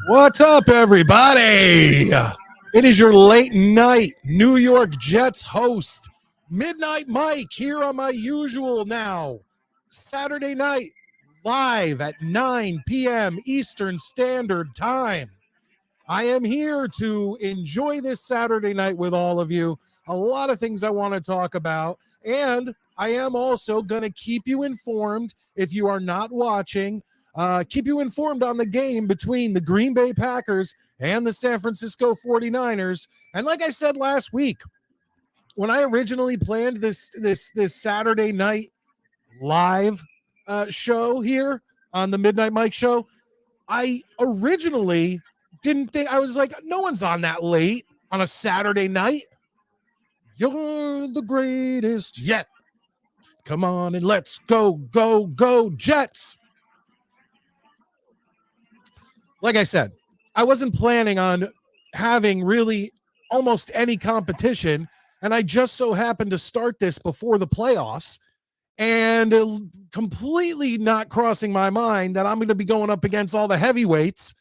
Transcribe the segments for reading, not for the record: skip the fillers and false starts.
What's up, everybody? It is your late night New York Jets host, Midnight Mike, here on my usual now Saturday night, live at 9 p.m. Eastern Standard Time. I am here to enjoy this Saturday night with all of you. A lot of things I want to talk about, and I am also going to keep you informed if you are not watching. Keep you informed on the game between the Green Bay Packers and the San Francisco 49ers. And like I said last week, when I originally planned this Saturday night live show here on the Midnight Mike show, I originally didn't think, I was like, no one's on that late on a Saturday night. You're the greatest yet. Come on and let's go, go, go, Jets. Like I said, I wasn't planning on having really almost any competition, and I just so happened to start this before the playoffs, and completely not crossing my mind that I'm going to be going up against all the heavyweights,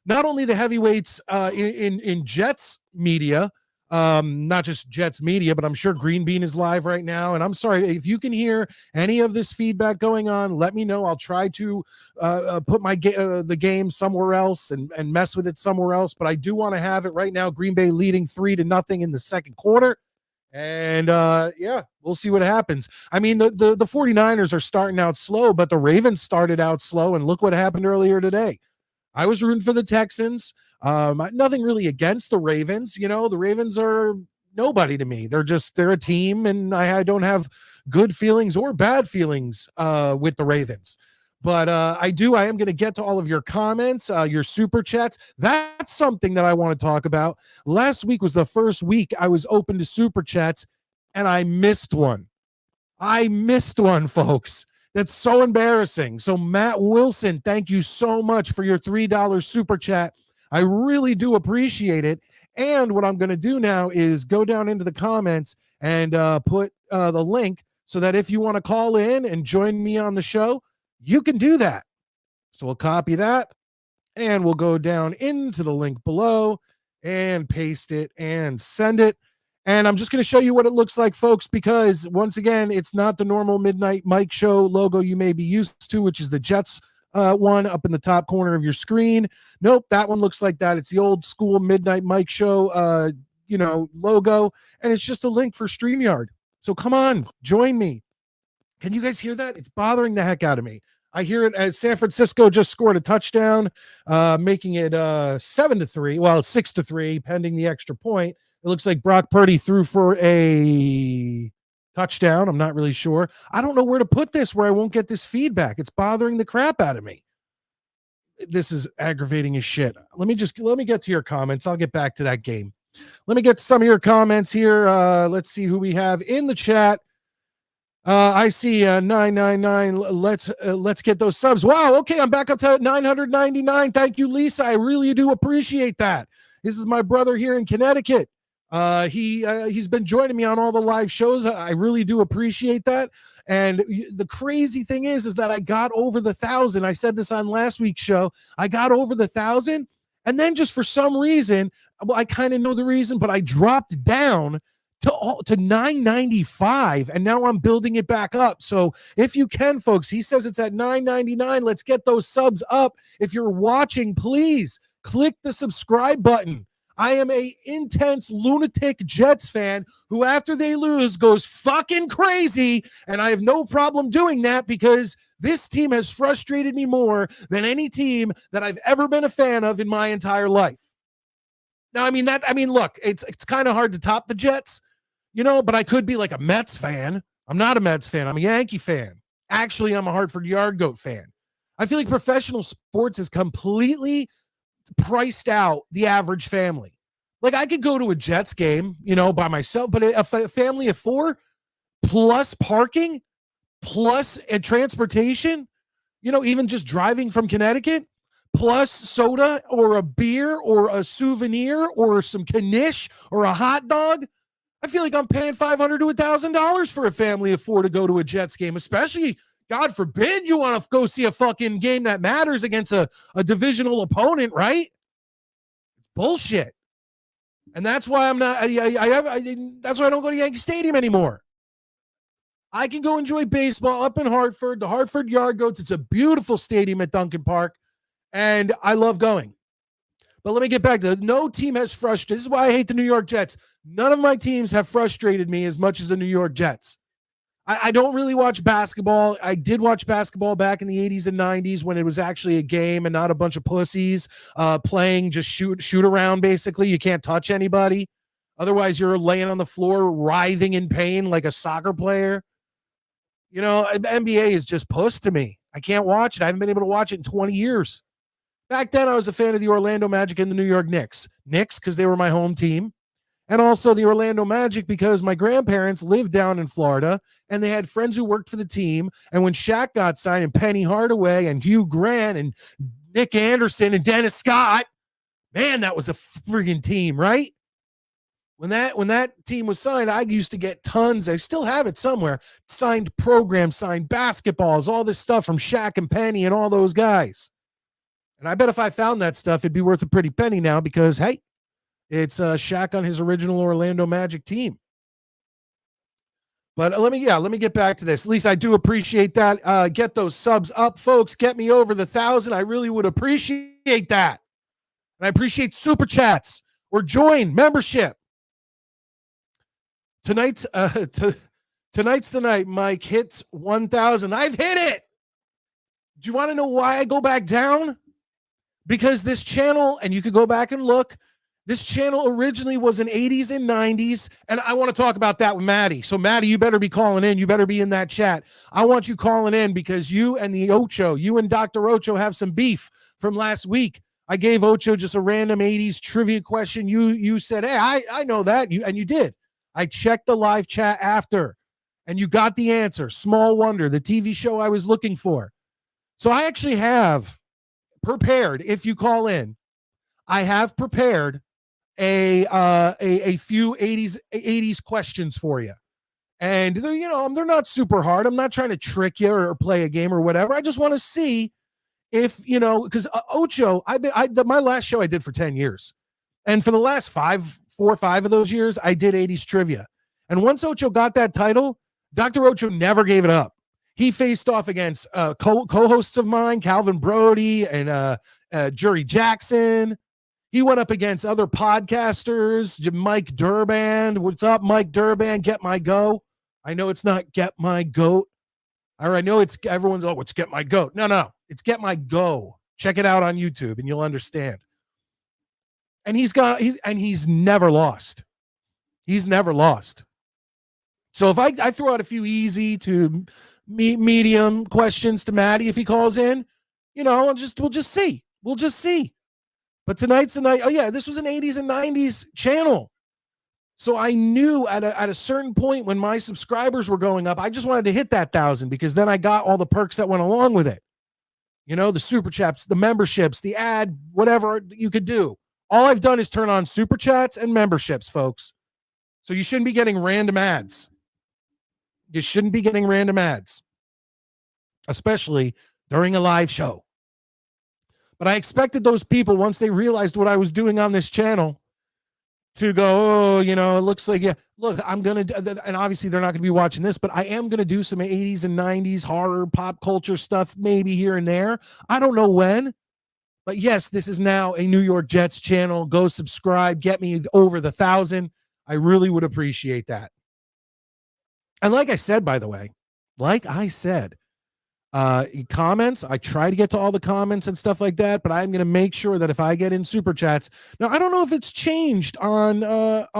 not only the heavyweights in Jets media, not just Jets media, but I'm sure Green Bean is live right now. And I'm sorry if you can hear any of this feedback going on, let me know. I'll try to put my the game somewhere else and mess with it somewhere else. But I do want to have it right now. Green Bay leading 3-0 in the second quarter. And yeah, we'll see what happens. I mean, the 49ers are starting out slow, but the Ravens started out slow. And look what happened earlier today. I was rooting for the Texans. Nothing really against the Ravens. You know, the Ravens are nobody to me. They're a team, and I don't have good feelings or bad feelings with the Ravens. But I am going to get to all of your comments, your super chats. That's something that I want to talk about. Last week was the first week I was open to super chats, and I missed one. Folks. That's so embarrassing. So Matt Wilson, thank you so much for your $3 super chat. I really do appreciate it. And what I'm going to do now is go down into the comments and put the link so that if you want to call in and join me on the show, you can do that. So we'll copy that and we'll go down into the link below and paste it and send it. And I'm just going to show you what it looks like, folks, because once again, it's not the normal Midnight Mike show logo you may be used to, which is the Jets one up in the top corner of your screen. Nope, that one looks like that. It's the old school Midnight Mike show, logo, and it's just a link for StreamYard. So come on, join me. Can you guys hear that? It's bothering the heck out of me. I hear it as San Francisco just scored a touchdown, making it 7-3. Well, 6-3, pending the extra point. It looks like Brock Purdy threw for a touchdown. I'm not really sure. I don't know where to put this where I won't get this feedback. It's bothering the crap out of me. This is aggravating as shit. Let me get to your comments. I'll get back to that game. Let me get to some of your comments here. Let's see who we have in the chat. I see 999. Let's get those subs. Wow. Okay. I'm back up to 999. Thank you, Lisa. I really do appreciate that. This is my brother here in Connecticut. He's been joining me on all the live shows. I really do appreciate that. And the crazy thing is that I got over the 1,000. I said this on last week's show. I got over the 1,000, and then just for some reason, well, I kind of know the reason, but I dropped down to 995, and now I'm building it back up. So if you can, folks, he says it's at 999. Let's get those subs up. If you're watching, please click the subscribe button. I am a intense lunatic Jets fan who, after they lose, goes fucking crazy, and I have no problem doing that because this team has frustrated me more than any team that I've ever been a fan of in my entire life. Now, look, it's kind of hard to top the Jets, but I could be like a Mets fan. I'm not a Mets fan. I'm a Yankee fan. Actually, I'm a Hartford Yard Goat fan. I feel like professional sports is completely priced out the average family. Like, I could go to a Jets game, by myself, but a family of 4 plus parking plus transportation, even just driving from Connecticut, plus soda or a beer or a souvenir or some knish or a hot dog. I feel like I'm paying $500 to $1,000 for a family of 4 to go to a Jets game, especially, God forbid, you want to go see a fucking game that matters against a divisional opponent, right? bullshit. And that's why I'm not. That's why I don't go to Yankee Stadium anymore. I can go enjoy baseball up in Hartford, the Hartford Yard Goats. It's a beautiful stadium at Duncan Park, and I love going. But let me get back to it. No team has frustrated. This is why I hate the New York Jets. None of my teams have frustrated me as much as the New York Jets. I don't really watch basketball. I did watch basketball back in the 80s and 90s when it was actually a game and not a bunch of pussies playing just shoot around, basically. You can't touch anybody. Otherwise, you're laying on the floor writhing in pain like a soccer player. You know, NBA is just puss to me. I can't watch it. I haven't been able to watch it in 20 years. Back then, I was a fan of the Orlando Magic and the New York Knicks. Knicks, because they were my home team. And also the Orlando Magic because my grandparents lived down in Florida and they had friends who worked for the team. And when Shaq got signed and Penny Hardaway and Hugh Grant and Nick Anderson and Dennis Scott, man, that was a friggin' team, right? When that team was signed, I used to get tons. I still have it somewhere. Signed programs, signed basketballs, all this stuff from Shaq and Penny and all those guys. And I bet if I found that stuff, it'd be worth a pretty penny now because, hey, it's Shaq on his original Orlando Magic team. But let me get back to this. At least I do appreciate that. Get those subs up, folks. Get me over the 1,000. I really would appreciate that. And I appreciate super chats or join membership. Tonight's the night Mike hits 1,000. I've hit it. Do you want to know why I go back down? Because this channel, and you could go back and look, this channel originally was in 80s and 90s, and I want to talk about that with Maddie. So, Maddie, you better be calling in. You better be in that chat. I want you calling in because you and the Ocho, you and Dr. Ocho have some beef from last week. I gave Ocho just a random 80s trivia question. You said, hey, I know that, and you did. I checked the live chat after, and you got the answer. Small Wonder, the TV show I was looking for. So I actually have prepared, if you call in, I have prepared a few 80s questions for you. And they're not super hard. I'm not trying to trick you or play a game or whatever. I just want to see if, because Ocho, my last show I did for 10 years. And for the last 4 or 5 of those years, I did 80s trivia. And once Ocho got that title, Dr. Ocho never gave it up. He faced off against co-hosts of mine, Calvin Brody and Jury Jackson. He went up against other podcasters, Mike Durband. What's up, Mike Durband? Get my go. I know it's not get my goat. Or I know it's everyone's, it's get my goat. No. It's get my go. Check it out on YouTube and you'll understand. And he's never lost. He's never lost. So if I throw out a few easy to medium questions to Maddie if he calls in, we'll just see. We'll just see. But tonight's the night. Oh yeah, this was an 80s and 90s channel. So I knew at a certain point when my subscribers were going up, I just wanted to hit that 1,000 because then I got all the perks that went along with it. The super chats, the memberships, the ad, whatever you could do. All I've done is turn on super chats and memberships, folks. So you shouldn't be getting random ads. You shouldn't be getting random ads, especially during a live show. But I expected those people, once they realized what I was doing on this channel, to go, it looks like, yeah, look, I'm going to, and obviously they're not going to be watching this, but I am going to do some 80s and 90s horror, pop culture stuff, maybe here and there. I don't know when, but yes, this is now a New York Jets channel. Go subscribe, get me over the 1,000. I really would appreciate that. And like I said, by the way, comments, I try to get to all the comments and stuff like that, but I'm going to make sure that if I get in super chats, now I don't know if it's changed on will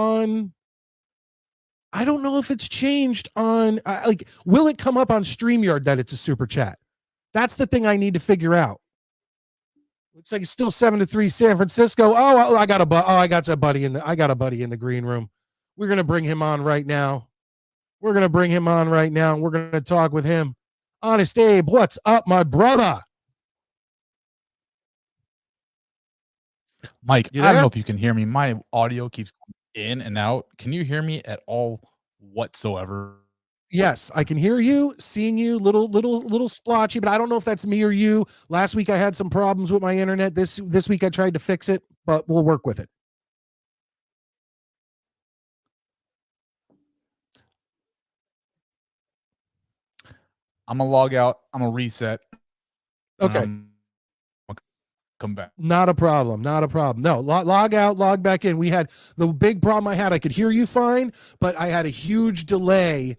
it come up on StreamYard that it's a super chat? That's the thing I need to figure out. Looks like it's still 7-3 San Francisco. I got a buddy in the green room. We're going to bring him on right now. We're going to talk with him. Honest Abe, what's up, my brother? Mike, I don't know if you can hear me. My audio keeps coming in and out. Can you hear me at all whatsoever? Yes, I can hear you, seeing you, little splotchy, but I don't know if that's me or you. Last week I had some problems with my internet. This week I tried to fix it, but we'll work with it. I'm gonna log out. I'm gonna reset. Okay. I'm gonna come back. Not a problem. Not a problem. No, log out, log back in. We had the big problem I had. I could hear you fine, but I had a huge delay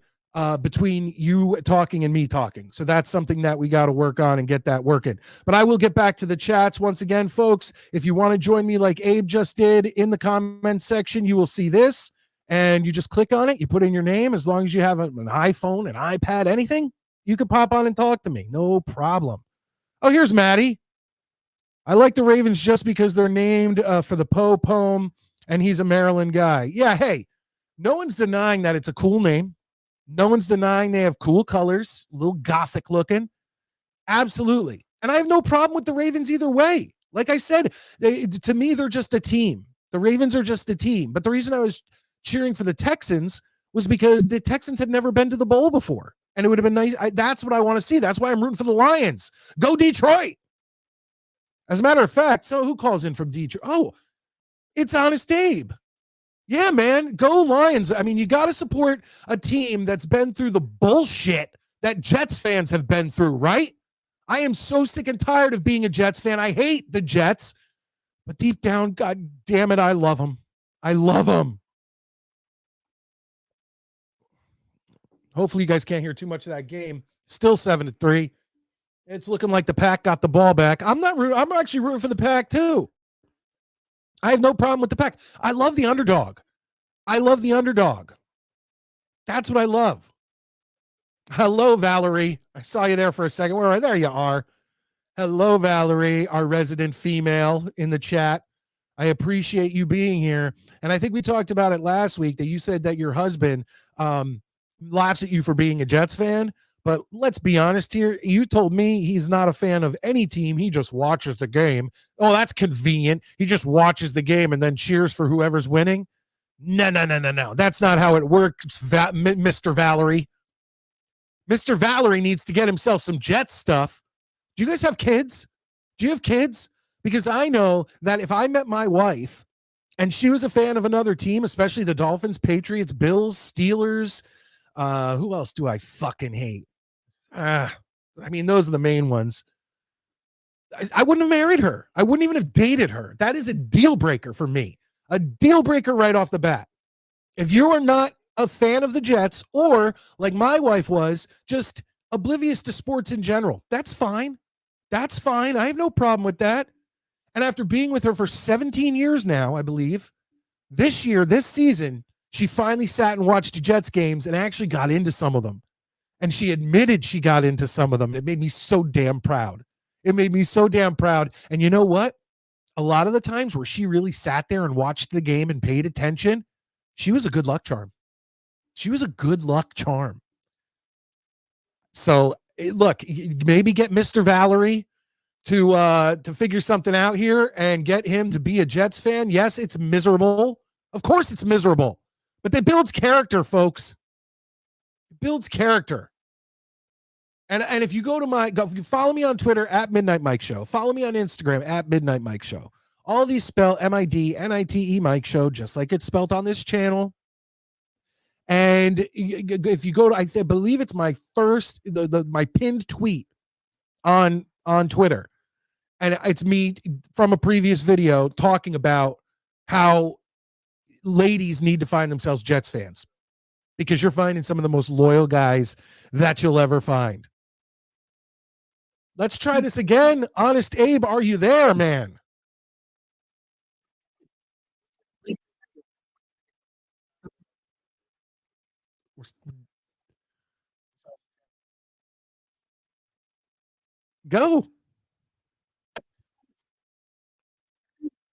between you talking and me talking. So that's something that we got to work on and get that working. But I will get back to the chats once again, folks. If you want to join me like Abe just did in the comment section, you will see this and you just click on it. You put in your name. As long as you have an iPhone, an iPad, anything, you can pop on and talk to me. No problem. Oh, here's Maddie. I like the Ravens just because they're named for the Poe poem, and he's a Maryland guy. Yeah, hey, no one's denying that it's a cool name. No one's denying they have cool colors, a little gothic looking. Absolutely. And I have no problem with the Ravens either way. Like I said, to me, they're just a team. The Ravens are just a team. But the reason I was cheering for the Texans was because the Texans had never been to the bowl before. And it would have been nice. That's what I want to see. That's why I'm rooting for the Lions. Go Detroit. As a matter of fact, so who calls in from Detroit? Oh, it's Honest Abe. Yeah, man, go Lions. I mean, you got to support a team that's been through the bullshit that Jets fans have been through, right? I am so sick and tired of being a Jets fan. I hate the Jets, but deep down, God damn it, I love them. I love them. Hopefully you guys can't hear too much of that game. Still 7-3. It's looking like the Pack got the ball back. I'm actually rooting for the Pack too. I have no problem with the Pack. I love the underdog. I love the underdog. That's what I love. Hello, Valerie. I saw you there for a second. Where there you are. Hello, Valerie, our resident female in the chat. I appreciate you being here. And I think we talked about it last week that you said that your husband laughs at you for being a Jets fan. But let's be honest here. You told me he's not a fan of any team. He just watches the game. Oh, that's convenient. He just watches the game and then cheers for whoever's winning. No. That's not how it works, Mr. Valerie. Mr. Valerie needs to get himself some Jets stuff. Do you guys have kids? Do you have kids? Because I know that if I met my wife and she was a fan of another team, especially the Dolphins, Patriots, Bills, Steelers, who else do I fucking hate? I mean, those are the main ones. I wouldn't have married her. I wouldn't even have dated her. That is a deal breaker for me. A deal breaker right off the bat. If you are not a fan of the Jets or, like my wife was, just oblivious to sports in general, that's fine. That's fine. I have no problem with that. And after being with her for 17 years now, I believe, this season, she finally sat and watched Jets games and actually got into some of them. And she admitted she got into some of them. It made me so damn proud. It made me so damn proud. And you know what? A lot of the times where she really sat there and watched the game and paid attention, she was a good luck charm. She was a good luck charm. So look, maybe get Mr. Valerie to figure something out here and get him to be a Jets fan. Yes, it's miserable. Of course it's miserable. But it builds character, folks. It builds character. And if you if you follow me on Twitter at Midnight Mike Show, follow me on Instagram at Midnight Mike Show. All these spell MIDNITE Mike Show, just like it's spelled on this channel. And if you go to, I believe it's my first, my pinned tweet on Twitter. And it's me from a previous video talking about how ladies need to find themselves Jets fans because you're finding some of the most loyal guys that you'll ever find. Let's try this again. Honest Abe, are you there, man? Go.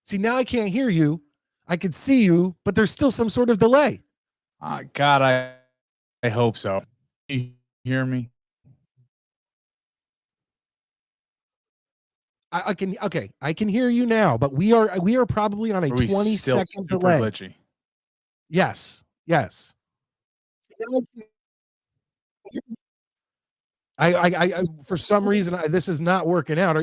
See, now I can't hear you. I can see you, but there's still some sort of delay. God, I hope so. You hear me? I can I can hear you now, but we are probably on a 20-second delay. Glitchy? Yes. I for some reason, this is not working out.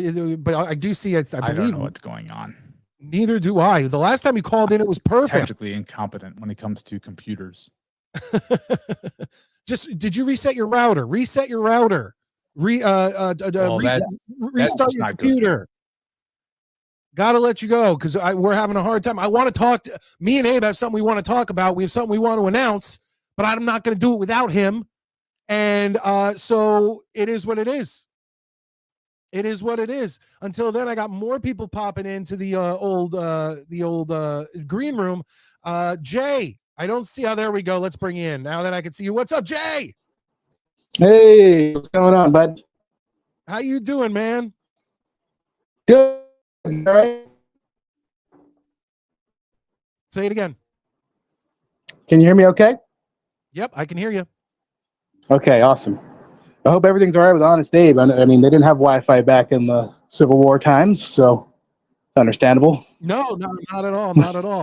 But I do see, I I don't believe, know what's going on. neither do I. The last time you called in, it was perfect. Technically incompetent when it comes to computers. Just, did you reset your router? Reset your router. Restart your computer. Gotta let you go because we're having a hard time. I want to talk. Me and Abe have something we want to talk about. We have something we want to announce, but I'm not going to do it without him. And so it is what it is. It is what it is. Until then, I got more people popping into the old green room. Jay, I don't see how. There we go. Let's bring you in now that I can see you. What's up, Jay? Hey, what's going on, bud? How you doing, man? Good. All right. Say it again. Can you hear me okay? Yep, I can hear you. Okay, awesome. I hope everything's all right with Honest Abe. I mean, they didn't have Wi-Fi back in the Civil War times, so it's understandable. No, not at all. Not at all.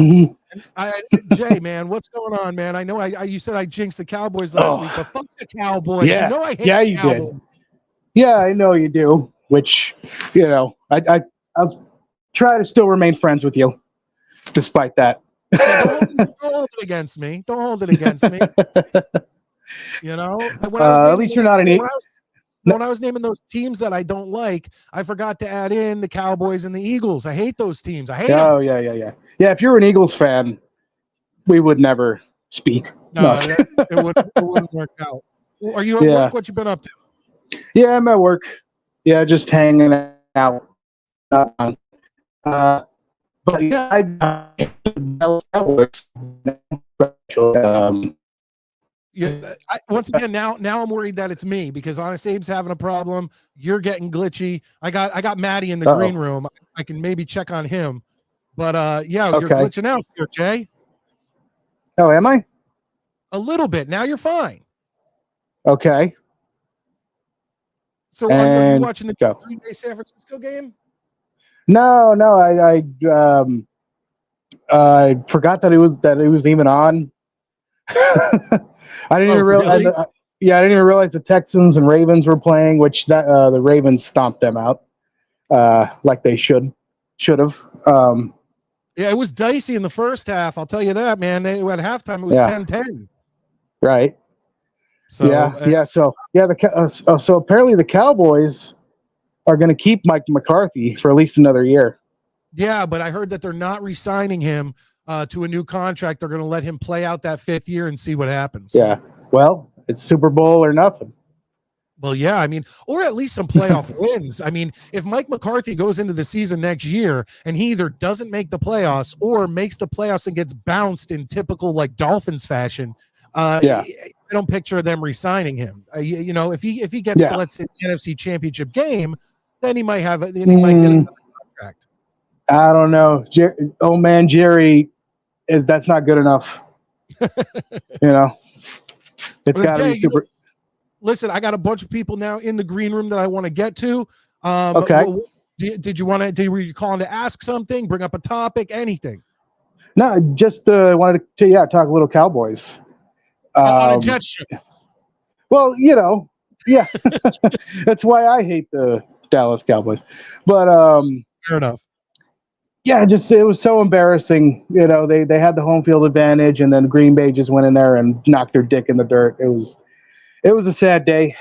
Jay, man, what's going on, man? I know you said I jinxed the Cowboys last week, but fuck the Cowboys. Yeah. You know I hate the Cowboys. Did. Yeah, I know you do, which, I'll try to still remain friends with you, despite that. Don't hold it against me. Don't hold it against me. You know, at least you're not an idiot. When I was naming those teams that I don't like, I forgot to add in the Cowboys and the Eagles. I hate those teams. I hate them. Oh, yeah. Yeah, if you're an Eagles fan, we would never speak. No. It wouldn't work out. Are you at work? What you been up to? Yeah, I'm at work. Yeah, just hanging out. But yeah, once again, now I'm worried that it's me because Honest Abe's having a problem. You're getting glitchy. I got Maddie in the green room. I can maybe check on him, but you're glitching out here, Jay. Oh, am I? A little bit. Now you're fine. Okay. So are you watching the Green Bay San Francisco game? No. I forgot that it was even on. I didn't even realize. Really? I didn't even realize the Texans and Ravens were playing, which the Ravens stomped them out, like they should have. Yeah, it was dicey in the first half. I'll tell you that, man. At halftime, it was 10-10. Right. So So apparently the Cowboys are going to keep Mike McCarthy for at least another year. Yeah, but I heard that they're not re-signing him to a new contract. They're going to let him play out that 5th year and see what happens. Yeah. Well, it's Super Bowl or nothing. Well, yeah, I mean, or at least some playoff wins. I mean, if Mike McCarthy goes into the season next year and he either doesn't make the playoffs or makes the playoffs and gets bounced in typical like Dolphins fashion, I don't picture them re-signing him. If he gets to, let's say, the NFC Championship game, then he might might get a contract. I don't know. Jerry that's not good enough. It's got to be super. Listen, I got a bunch of people now in the green room that I want to get to. Okay. Were you calling to ask something, bring up a topic, anything? No, just wanted to talk a little Cowboys. On a jet show. Well, yeah. That's why I hate the Dallas Cowboys. But fair enough. Yeah, it was so embarrassing. They had the home field advantage, and then Green Bay just went in there and knocked their dick in the dirt. It was a sad day.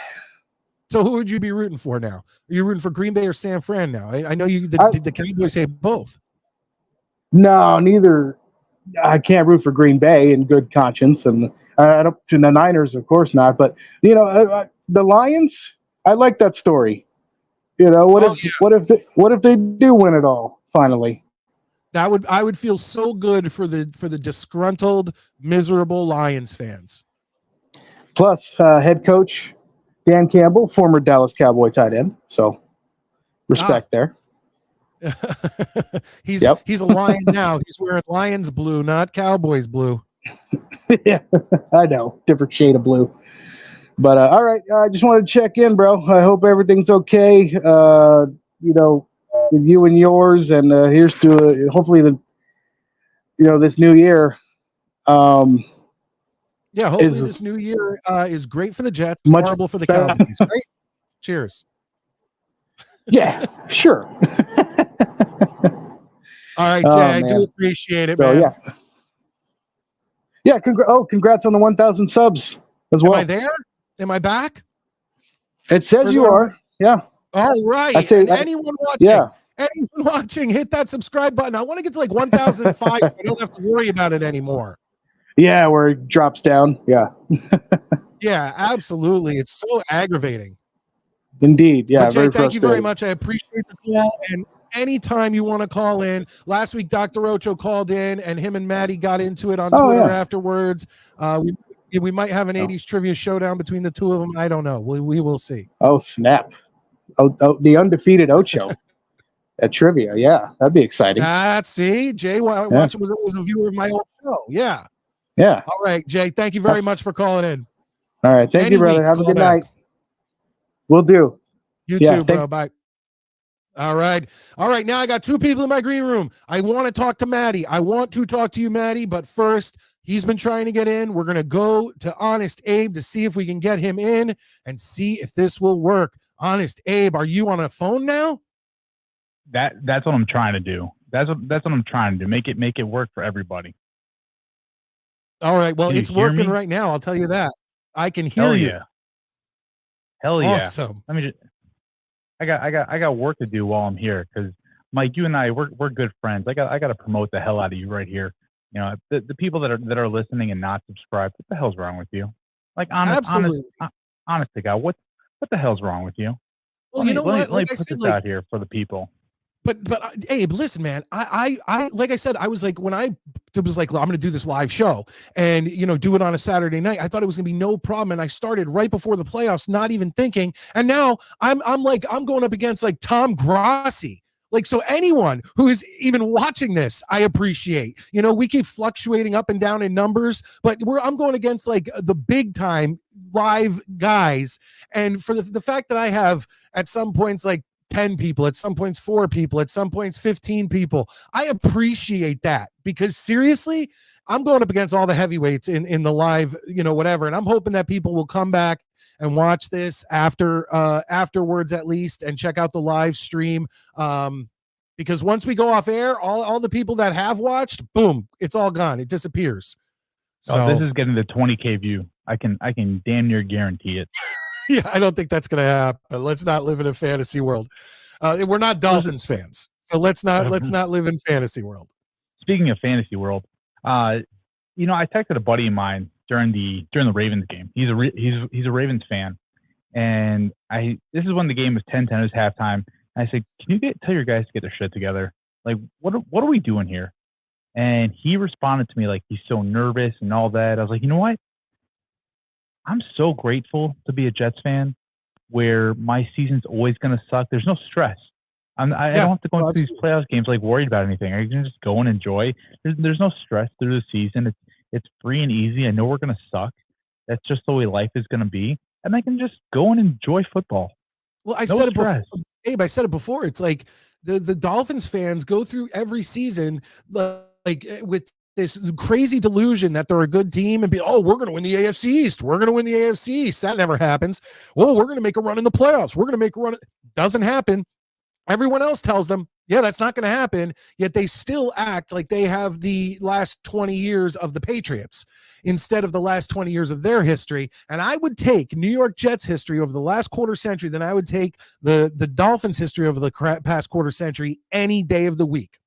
So who would you be rooting for now? Are you rooting for Green Bay or San Fran now? I know the Cowboys say both. No, neither. I can't root for Green Bay in good conscience, and I don't. To the Niners, of course not. But the Lions, I like that story. What if they do win it all finally? I would feel so good for the disgruntled, miserable Lions fans. Plus, head coach Dan Campbell, former Dallas Cowboy tight end. So, respect there. He's a Lion now. He's wearing Lions blue, not Cowboys blue. Yeah, I know, different shade of blue. But all right, I just wanted to check in, bro. I hope everything's okay. With you and yours, and here's to hopefully this new year. Yeah, hopefully is this new year is great for the Jets, much horrible for the better. Cowboys. Right? Cheers. Yeah, sure. All right, Jay, Oh I do man. appreciate it, So man. yeah. Congrats on the 1,000 subs as Am I well. there? Am I back? It says you are. Yeah. All I right. say. And Yeah. anyone watching, hit that subscribe button. I want to get to like 1,005 so I don't have to worry about it anymore. Yeah, where it drops down. Yeah. Yeah, absolutely. It's so aggravating. Indeed. Yeah. But Jay, Very thank you very frustrating. much. I appreciate the call. And anytime you want to call in, last week Dr. Ocho called in and him and Maddie got into it on Oh, Twitter yeah. afterwards. We might have an 80s trivia showdown between the two of them. I don't know. We will see. Oh, snap. Oh, the undefeated Ocho at trivia. Yeah. That'd be exciting. See, Jay was a viewer of my old show. Yeah. Yeah. All right, Jay. Thank you very much for calling in. All right. Thank you, brother. Have a good night. Will do. You too, bro. Bye. All right. Now I got two people in my green room. I want to talk to Maddie. I want to talk to you, Maddie. But first, he's been trying to get in. We're going to go to Honest Abe to see if we can get him in and see if this will work. Honest Abe, are you on a phone now? That's what I'm trying to do. That's what I'm trying to do. Make it work for everybody. All right. Well, it's working me? right now. I'll tell you that. I can hear you. Hell yeah. Awesome. Let me just. I got work to do while I'm here because Mike, you and I we're good friends. I got to promote the hell out of you right here. You know, the people that are listening and not subscribed. What the hell's wrong with you? Like honest to God, what the hell's wrong with you? Well, you know what? Let me put this out here for the people. But Abe, listen, man. I like I said, I was like when I was like, I'm going to do this live show and do it on a Saturday night. I thought it was going to be no problem, and I started right before the playoffs, not even thinking. And now I'm going up against like Tom Grossi. Like, so anyone who is even watching this, I appreciate. We keep fluctuating up and down in numbers, but I'm going against like the big time live guys, and for the fact that I have at some points like 10 people, at some points 4 people, at some points 15 people. I appreciate that because seriously, I'm going up against all the heavyweights in the live, whatever. And I'm hoping that people will come back and watch this afterwards at least and check out the live stream. Because once we go off air, all the people that have watched, boom, it's all gone. It disappears. So this is getting the 20K view. I can damn near guarantee it. Yeah, I don't think that's going to happen. Let's not live in a fantasy world. We're not Dolphins fans, so let's not live in fantasy world. Speaking of fantasy world, I texted a buddy of mine during the Ravens game. He's a Ravens fan, and this is when the game was 10-10. It was halftime. And I said, "Can you tell your guys to get their shit together? Like, what are we doing here?" And he responded to me like he's so nervous and all that. I was like, you know what? I'm so grateful to be a Jets fan where my season's always going to suck. There's no stress. I don't have to go into these playoff games like worried about anything. I can just go and enjoy. There's no stress through the season. It's free and easy. I know we're going to suck. That's just the way life is going to be. And I can just go and enjoy football. Well, I said it before. Abe, I said it before. It's like the Dolphins fans go through every season like with this crazy delusion that they're a good team and we're going to win the AFC East. We're going to win the AFC East. That never happens. Well, we're going to make a run in the playoffs. We're going to make a run. Doesn't happen. Everyone else tells them, yeah, that's not going to happen. Yet they still act like they have the last 20 years of the Patriots instead of the last 20 years of their history. And I would take New York Jets history over the last quarter century than I would take the Dolphins history over the past quarter century any day of the week.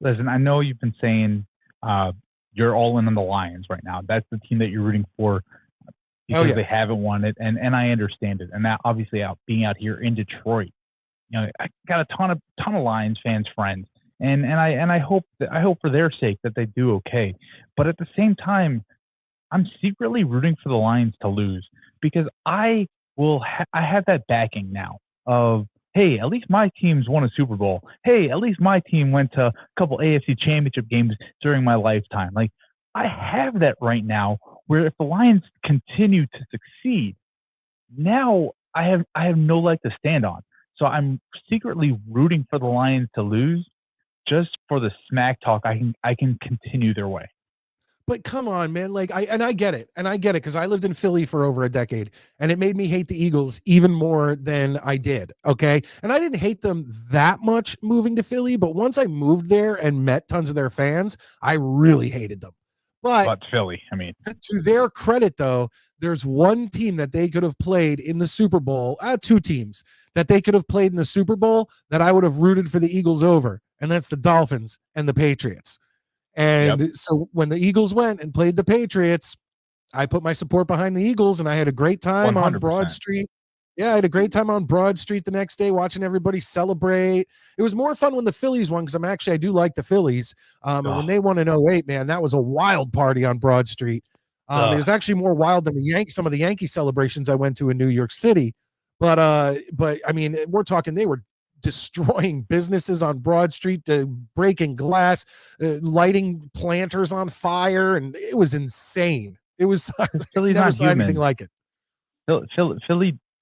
Listen, I know you've been saying you're all in on the Lions right now. That's the team that you're rooting for because they haven't won it, and I understand it. And that obviously being out here in Detroit, I got a ton of Lions fans friends, and I hope for their sake that they do okay. But at the same time, I'm secretly rooting for the Lions to lose because I have that backing now of, hey, at least my team's won a Super Bowl. Hey, at least my team went to a couple AFC championship games during my lifetime. Like, I have that right now where if the Lions continue to succeed, now I have no leg to stand on. So I'm secretly rooting for the Lions to lose just for the smack talk I can continue their way. But come on, man. Like I get it. And I get it because I lived in Philly for over a decade and it made me hate the Eagles even more than I did. Okay. And I didn't hate them that much moving to Philly, but once I moved there and met tons of their fans, I really hated them. But Philly, I mean, to their credit, though, there's one team that they could have played in the Super Bowl, two teams that they could have played in the Super Bowl that I would have rooted for the Eagles over, and that's the Dolphins and the Patriots. And so when the Eagles went and played the Patriots, I put my support behind the Eagles, and I had a great time 100%. on Broad Street. Yeah, I had a great time on Broad Street the next day watching everybody celebrate. It was more fun when the Phillies won because I do like the Phillies. And when they won in 08, man, that was a wild party on Broad Street. It was actually more wild than some of the Yankee celebrations I went to in New York City. But I mean, we're talking they were destroying businesses on Broad Street, breaking glass, lighting planters on fire, and it was insane. It was Philly's never not saw anything like it.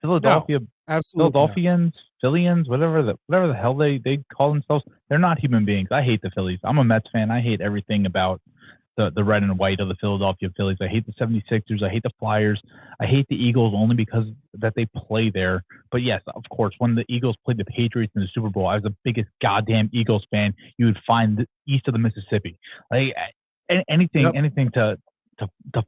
Philadelphia, no, absolutely Philadelphians, Phillians, whatever the hell they call themselves, they're not human beings. I hate the Phillies. I'm a Mets fan. I hate everything about the red and white of the Philadelphia Phillies. I hate the 76ers. I hate the Flyers. I hate the Eagles only because that they play there. But yes, of course, when the Eagles played the Patriots in the Super Bowl, I was the biggest goddamn Eagles fan you would find east of the Mississippi. Like anything to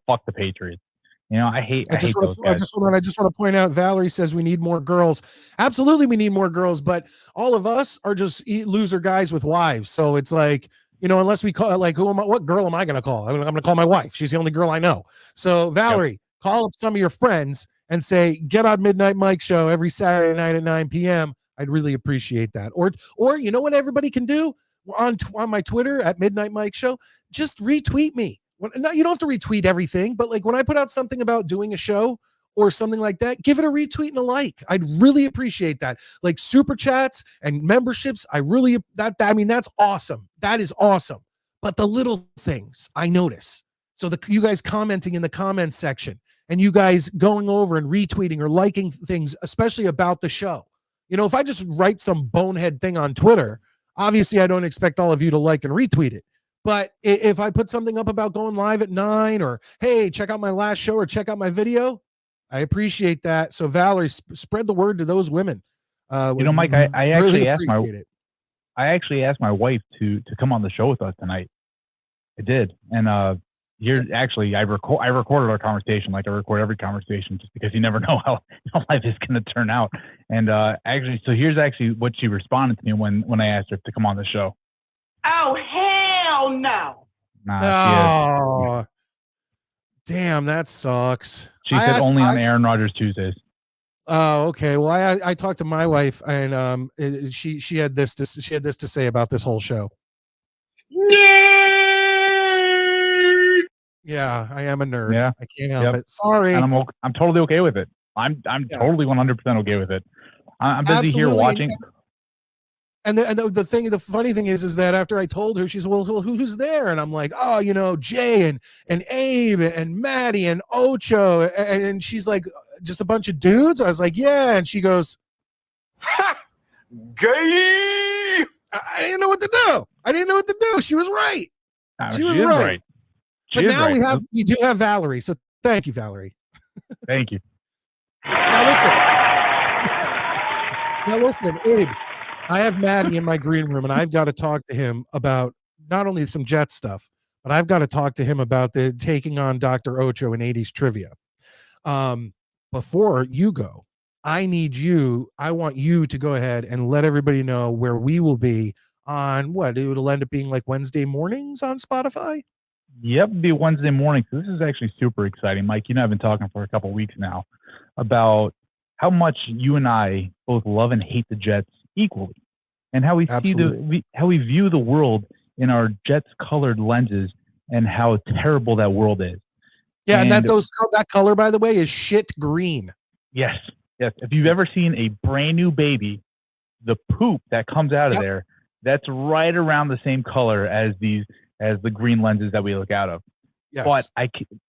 fuck the Patriots. You know, I hate those guys. I just want to point out, Valerie says we need more girls. Absolutely, we need more girls, but all of us are just loser guys with wives. So it's like, you know, unless we call, like, what girl am I going to call? I'm going to call my wife. She's the only girl I know. So Valerie, call up some of your friends and say, get on Midnight Mike show every Saturday night at 9 p.m. I'd really appreciate that. Or you know what everybody can do on my Twitter at Midnight Mike show? Just retweet me. No, you don't have to retweet everything, but like when I put out something about doing a show or something like that, give it a retweet and a like. I'd really appreciate that. Like super chats and memberships, I mean, that's awesome. That is awesome. But the little things I notice. So you guys commenting in the comments section and you guys going over and retweeting or liking things, especially about the show. You know, if I just write some bonehead thing on Twitter, obviously I don't expect all of you to like and retweet it. But if I put something up about going live at 9 or, hey, check out my last show or check out my video, I appreciate that. So Valerie, spread the word to those women. Mike, I actually asked my wife to come on the show with us tonight. I did. And I recorded our conversation like I record every conversation just because you never know how life is going to turn out. And so here's actually what she responded to me when I asked her to come on the show. Oh, hell no. Oh, damn, that sucks. She said only on Aaron Rodgers Tuesdays. Oh, okay. Well, I talked to my wife and she had this to say about this whole show. Nerd! Yeah, I am a nerd. Yeah. I can't help it. Sorry. And I'm totally okay with it. I'm totally 100% okay with it. I'm busy here watching. And the funny thing is that after I told her, she's, well, who's there? And I'm like, oh, you know, Jay and Abe and Maddie and Ocho. And she's like, just a bunch of dudes. I was like, yeah. And she goes, ha, gay. I didn't know what to do. She was right. She was right. But now we do have Valerie. So thank you, Valerie. Thank you. Now listen, Abe. I have Maddie in my green room, and I've got to talk to him about not only some Jet stuff, but I've got to talk to him about the taking on Dr. Ocho in 80s trivia. Before you go, I want you to go ahead and let everybody know where we will be on what it'll end up being like Wednesday mornings on Spotify. Yep, it'll be Wednesday morning. So this is actually super exciting, Mike. You and I have been talking for a couple of weeks now about how much you and I both love and hate the Jets equally, and how we how we view the world in our Jets colored lenses, and how terrible that world is. Yeah, and that color, by the way, is shit green. Yes. If you've ever seen a brand new baby, the poop that comes out of there, that's right around the same color as the green lenses that we look out of. Yes. But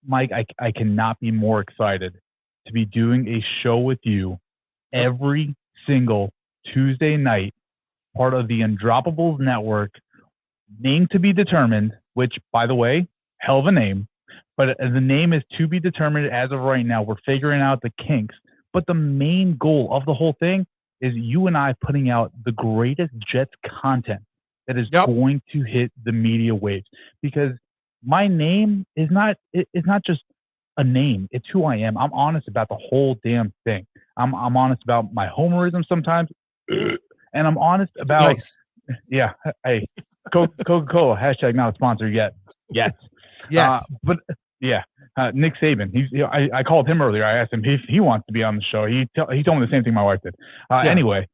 Mike, I cannot be more excited to be doing a show with you every single Tuesday night, part of the Undroppables Network, name to be determined, which, by the way, hell of a name, but the name is to be determined as of right now. We're figuring out the kinks, but the main goal of the whole thing is you and I putting out the greatest Jets content that is going to hit the media waves, because my name is not just a name. It's who I am. I'm honest about the whole damn thing. I'm honest about my homerism sometimes, and I'm honest about Hey, Coca-Cola # not a sponsor yet. But Nick Saban. I called him earlier. I asked him if he wants to be on the show. He told me the same thing my wife did. Anyway,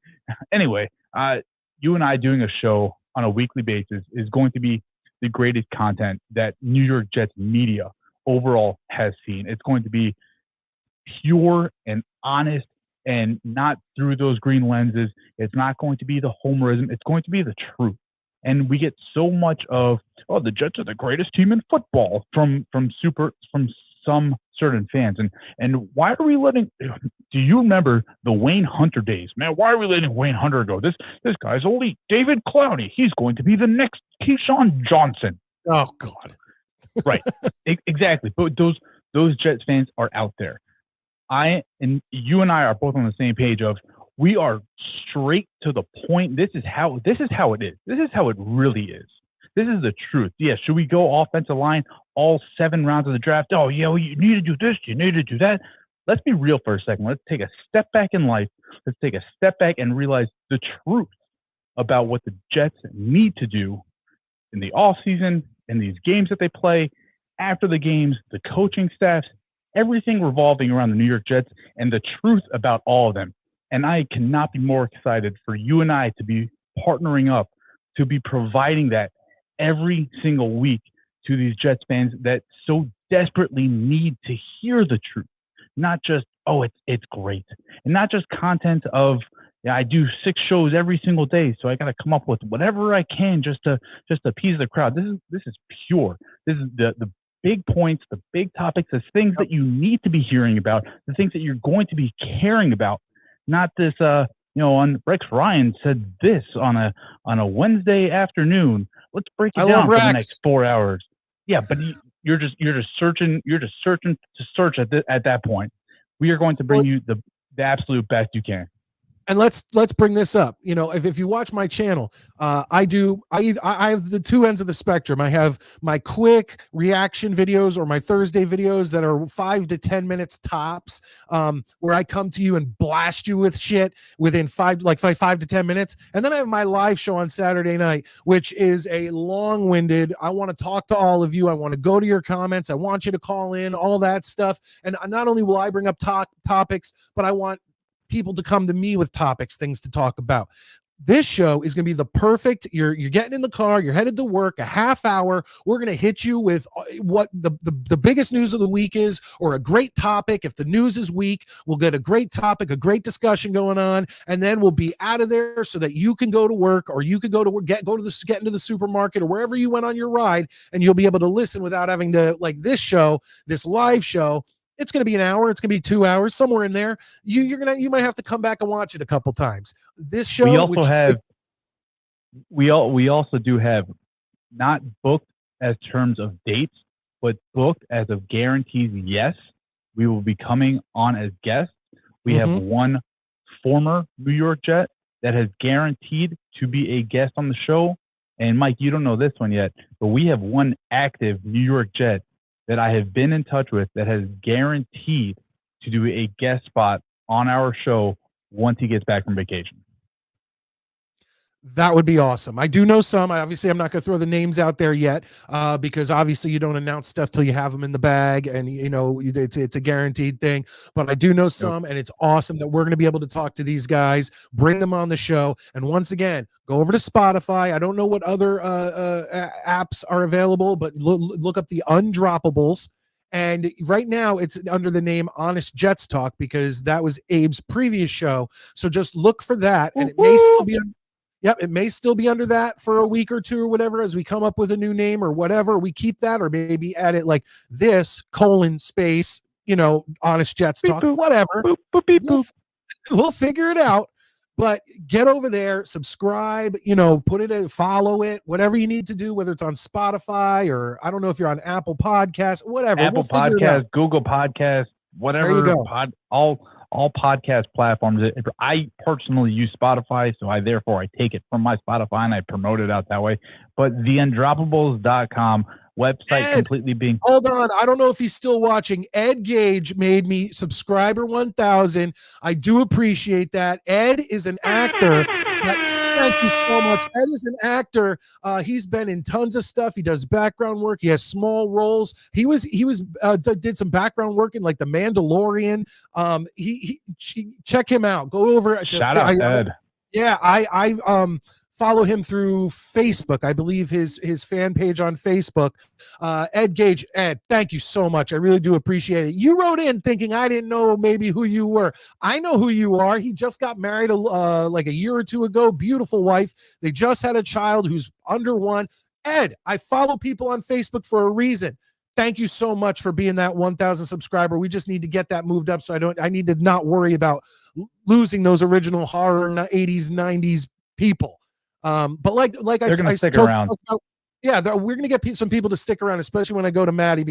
you and I doing a show on a weekly basis is going to be the greatest content that New York Jets media overall has seen. It's going to be pure and honest and not through those green lenses. It's not going to be the homerism. It's going to be the truth. And we get so much of, the Jets are the greatest team in football from some certain fans. And why are we do you remember the Wayne Hunter days? Man, why are we letting Wayne Hunter go? This guy's elite. David Clowney, he's going to be the next Keyshawn Johnson. Oh, God. Right. Exactly. But those Jets fans are out there. And you and I are both on the same page of, we are straight to the point. This is how it is. This is how it really is. This is the truth. Yeah. Should we go offensive line all 7 rounds of the draft? Oh, yeah, well, you need to do this. You need to do that. Let's be real for a second. Let's take a step back in life. Let's take a step back and realize the truth about what the Jets need to do in the offseason, in these games that they play, after the games, the coaching staffs, everything revolving around the New York Jets, and the truth about all of them. And I cannot be more excited for you and I to be partnering up, to be providing that every single week to these Jets fans that so desperately need to hear the truth. Not just, it's great. And not just content of, I do 6 shows every single day, so I got to come up with whatever I can just to appease the crowd. This is pure. This is the big points, the big topics, the things that you need to be hearing about, the things that you're going to be caring about. Not this, on Rex Ryan said this on a Wednesday afternoon. Let's break it down for the next 4 hours. Yeah, but you're just searching to search at that point. We are going to bring you the absolute best you can. And let's bring this up. If you watch my channel, I have the 2 ends of the spectrum. I have my quick reaction videos or my Thursday videos that are 5 to 10 minutes tops, where I come to you and blast you with shit within 5 to 10 minutes. And then I have my live show on Saturday night, which is a long-winded. I want to talk to all of you. I want to go to your comments. I want you to call in, all that stuff. And not only will I bring up topics, but I want people to come to me with topics, things to talk about. This show is going to be the perfect, you're getting in the car, you're headed to work, a half hour. We're going to hit you with what the biggest news of the week is, or a great topic. If the news is weak, we'll get a great topic, a great discussion going on, and then we'll be out of there so that you can go to work, or you could go to work, get into the supermarket or wherever you went on your ride, and you'll be able to listen without having to, like this show, this live show. It's going to be an hour. It's going to be 2 hours, somewhere in there. You might have to come back and watch it a couple times. This show. We also do have not booked as terms of dates, but booked as of guarantees. Yes, we will be coming on as guests. We have one former New York Jet that has guaranteed to be a guest on the show. And Mike, you don't know this one yet, but we have one active New York Jet that I have been in touch with that has guaranteed to do a guest spot on our show once he gets back from vacation. That would be awesome. I do know some. I'm not going to throw the names out there yet, because obviously you don't announce stuff till you have them in the bag, and it's a guaranteed thing. But I do know some, and it's awesome that we're going to be able to talk to these guys, bring them on the show, and once again, go over to Spotify. I don't know what other apps are available, but look up the Undroppables. And right now it's under the name Honest Jets Talk, because that was Abe's previous show. So just look for that, and it may still be. It may still be under that for a week or two or whatever, as we come up with a new name or whatever. We keep that, or maybe add it like this : Honest Jets Talk, whatever. We'll figure it out. But get over there, subscribe, put it in, follow it, whatever you need to do, whether it's on Spotify or I don't know if you're on Apple Podcasts, whatever. Apple Podcasts, Google Podcasts, whatever. There you go. All podcast platforms. I personally use Spotify, so I take it from my Spotify and I promote it out that way. But theundroppables.com website completely being. Hold on. I don't know if he's still watching. Ed Gage made me subscriber 1,000. I do appreciate that. Ed is an actor. Thank you so much. Ed is an actor. He's been in tons of stuff. He does background work. He has small roles. He did some background work in like The Mandalorian. He check him out. Go over. Shout out Ed. Yeah, I follow him through Facebook. I believe his fan page on Facebook. Ed Gage. Ed, thank you so much. I really do appreciate it. You wrote in thinking I didn't know maybe who you were. I know who you are. He just got married like a year or two ago. Beautiful wife. They just had a child who's under 1. Ed, I follow people on Facebook for a reason. Thank you so much for being that 1,000 subscriber. We just need to get that moved up so I need to not worry about losing those original horror 80s, 90s people. But like they're going to stick around. Yeah, we're going to get some people to stick around, especially when I go to Maddie,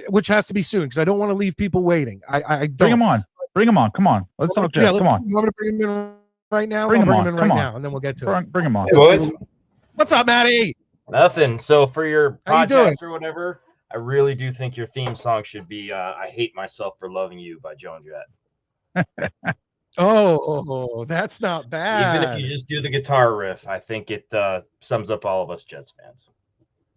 which has to be soon, because I don't want to leave people waiting. I don't. Bring them on. Come on. Let's talk. Jeff. Come on. You want me to bring him in right now? Bring him in right now, and then we'll get to it. Bring him on. Hey, boys. What's up, Maddie? Nothing. So for your How you doing? podcast or whatever, I really do think your theme song should be "I Hate Myself for Loving You" by Joan Jett. Oh, that's not bad. Even if you just do the guitar riff, I think it sums up all of us Jets fans.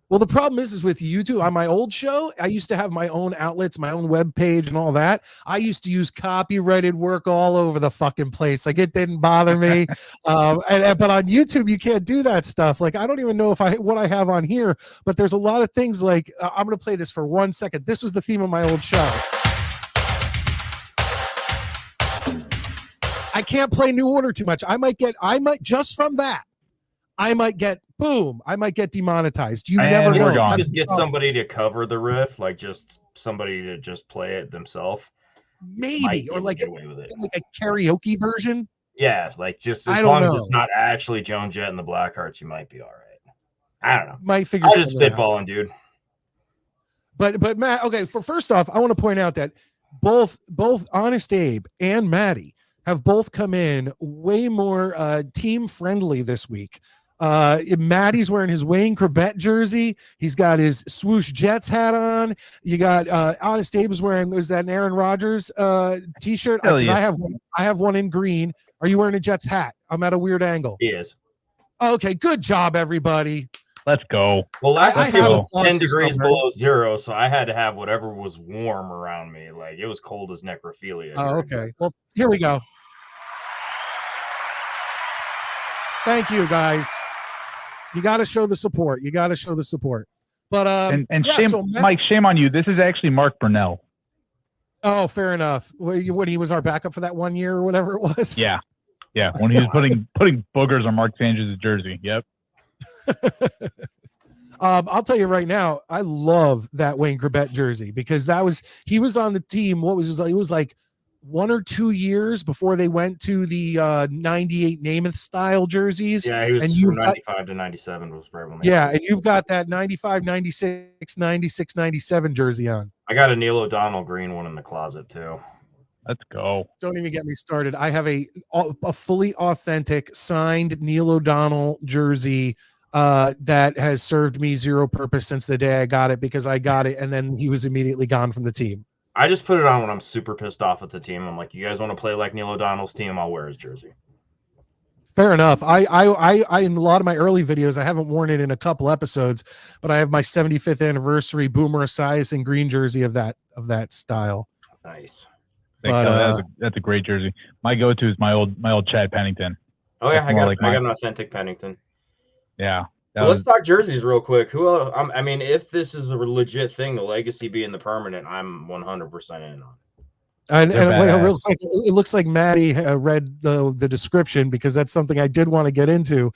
Well, the problem is with YouTube, on my old show, I used to have my own outlets, my own web page and all that. I used to use copyrighted work all over the fucking place. Like, it didn't bother me. But on YouTube, you can't do that stuff. Like, I don't even know what I have on here, but there's a lot of things like, I'm going to play this for 1 second. This was the theme of my old show. I can't play New Order too much. I might just from that, I might get demonetized. You never know. Just get somebody to cover the riff, like just somebody to just play it themselves. Maybe, or like a karaoke version. Yeah, like just as long as it's not actually Joan Jett and the Blackhearts, you might be all right. I don't know. Might figure. I'm just spitballing, dude. But Matt, okay. First off, I want to point out that both Honest Abe and Maddie have both come in way more team friendly this week. Maddie's wearing his Wayne Corbett jersey. He's got his swoosh Jets hat on. You got Honest Abe is wearing, was that an Aaron Rodgers t-shirt? Yeah. I have one in green. Are you wearing a Jets hat? I'm at a weird angle. He is. Okay, good job, everybody. Let's go. Well, last week it was 10 degrees below zero, so I had to have whatever was warm around me. Like, it was cold as necrophilia. Oh, okay. Well, here we go. Thank you, guys. You got to show the support. But Mike, shame on you. This is actually Mark Brunell. Oh, fair enough. When he was our backup for that 1 year or whatever it was. Yeah. When he was putting boogers on Mark Sanchez' jersey. Yep. I'll tell you right now, I love that Wayne Corbett jersey because he was on the team. It was like 1 or 2 years before they went to the 98 Namath style jerseys. Yeah, he was from 95 to 97 was right when and you've got that 95, 96, 96, 97 jersey on. I got a Neil O'Donnell green one in the closet too. Let's go. Don't even get me started. I have a fully authentic signed Neil O'Donnell jersey that has served me zero purpose since the day I got it because I got it and then he was immediately gone from the team. I just put it on when I'm super pissed off at the team. I'm like, you guys want to play like Neil O'Donnell's team? I'll wear his jersey. Fair enough. I in a lot of my early videos, I haven't worn it in a couple episodes, but I have my 75th anniversary Boomer Esiason green jersey of that style. Nice. That's a great jersey. My go-to is my old Chad Pennington. Oh yeah, I got an authentic Pennington. Yeah. Let's talk jerseys real quick. Who else? I mean, if this is a legit thing, the legacy being the permanent, I'm 100% in on it. And real quick, it looks like Maddie read the description because that's something I did want to get into.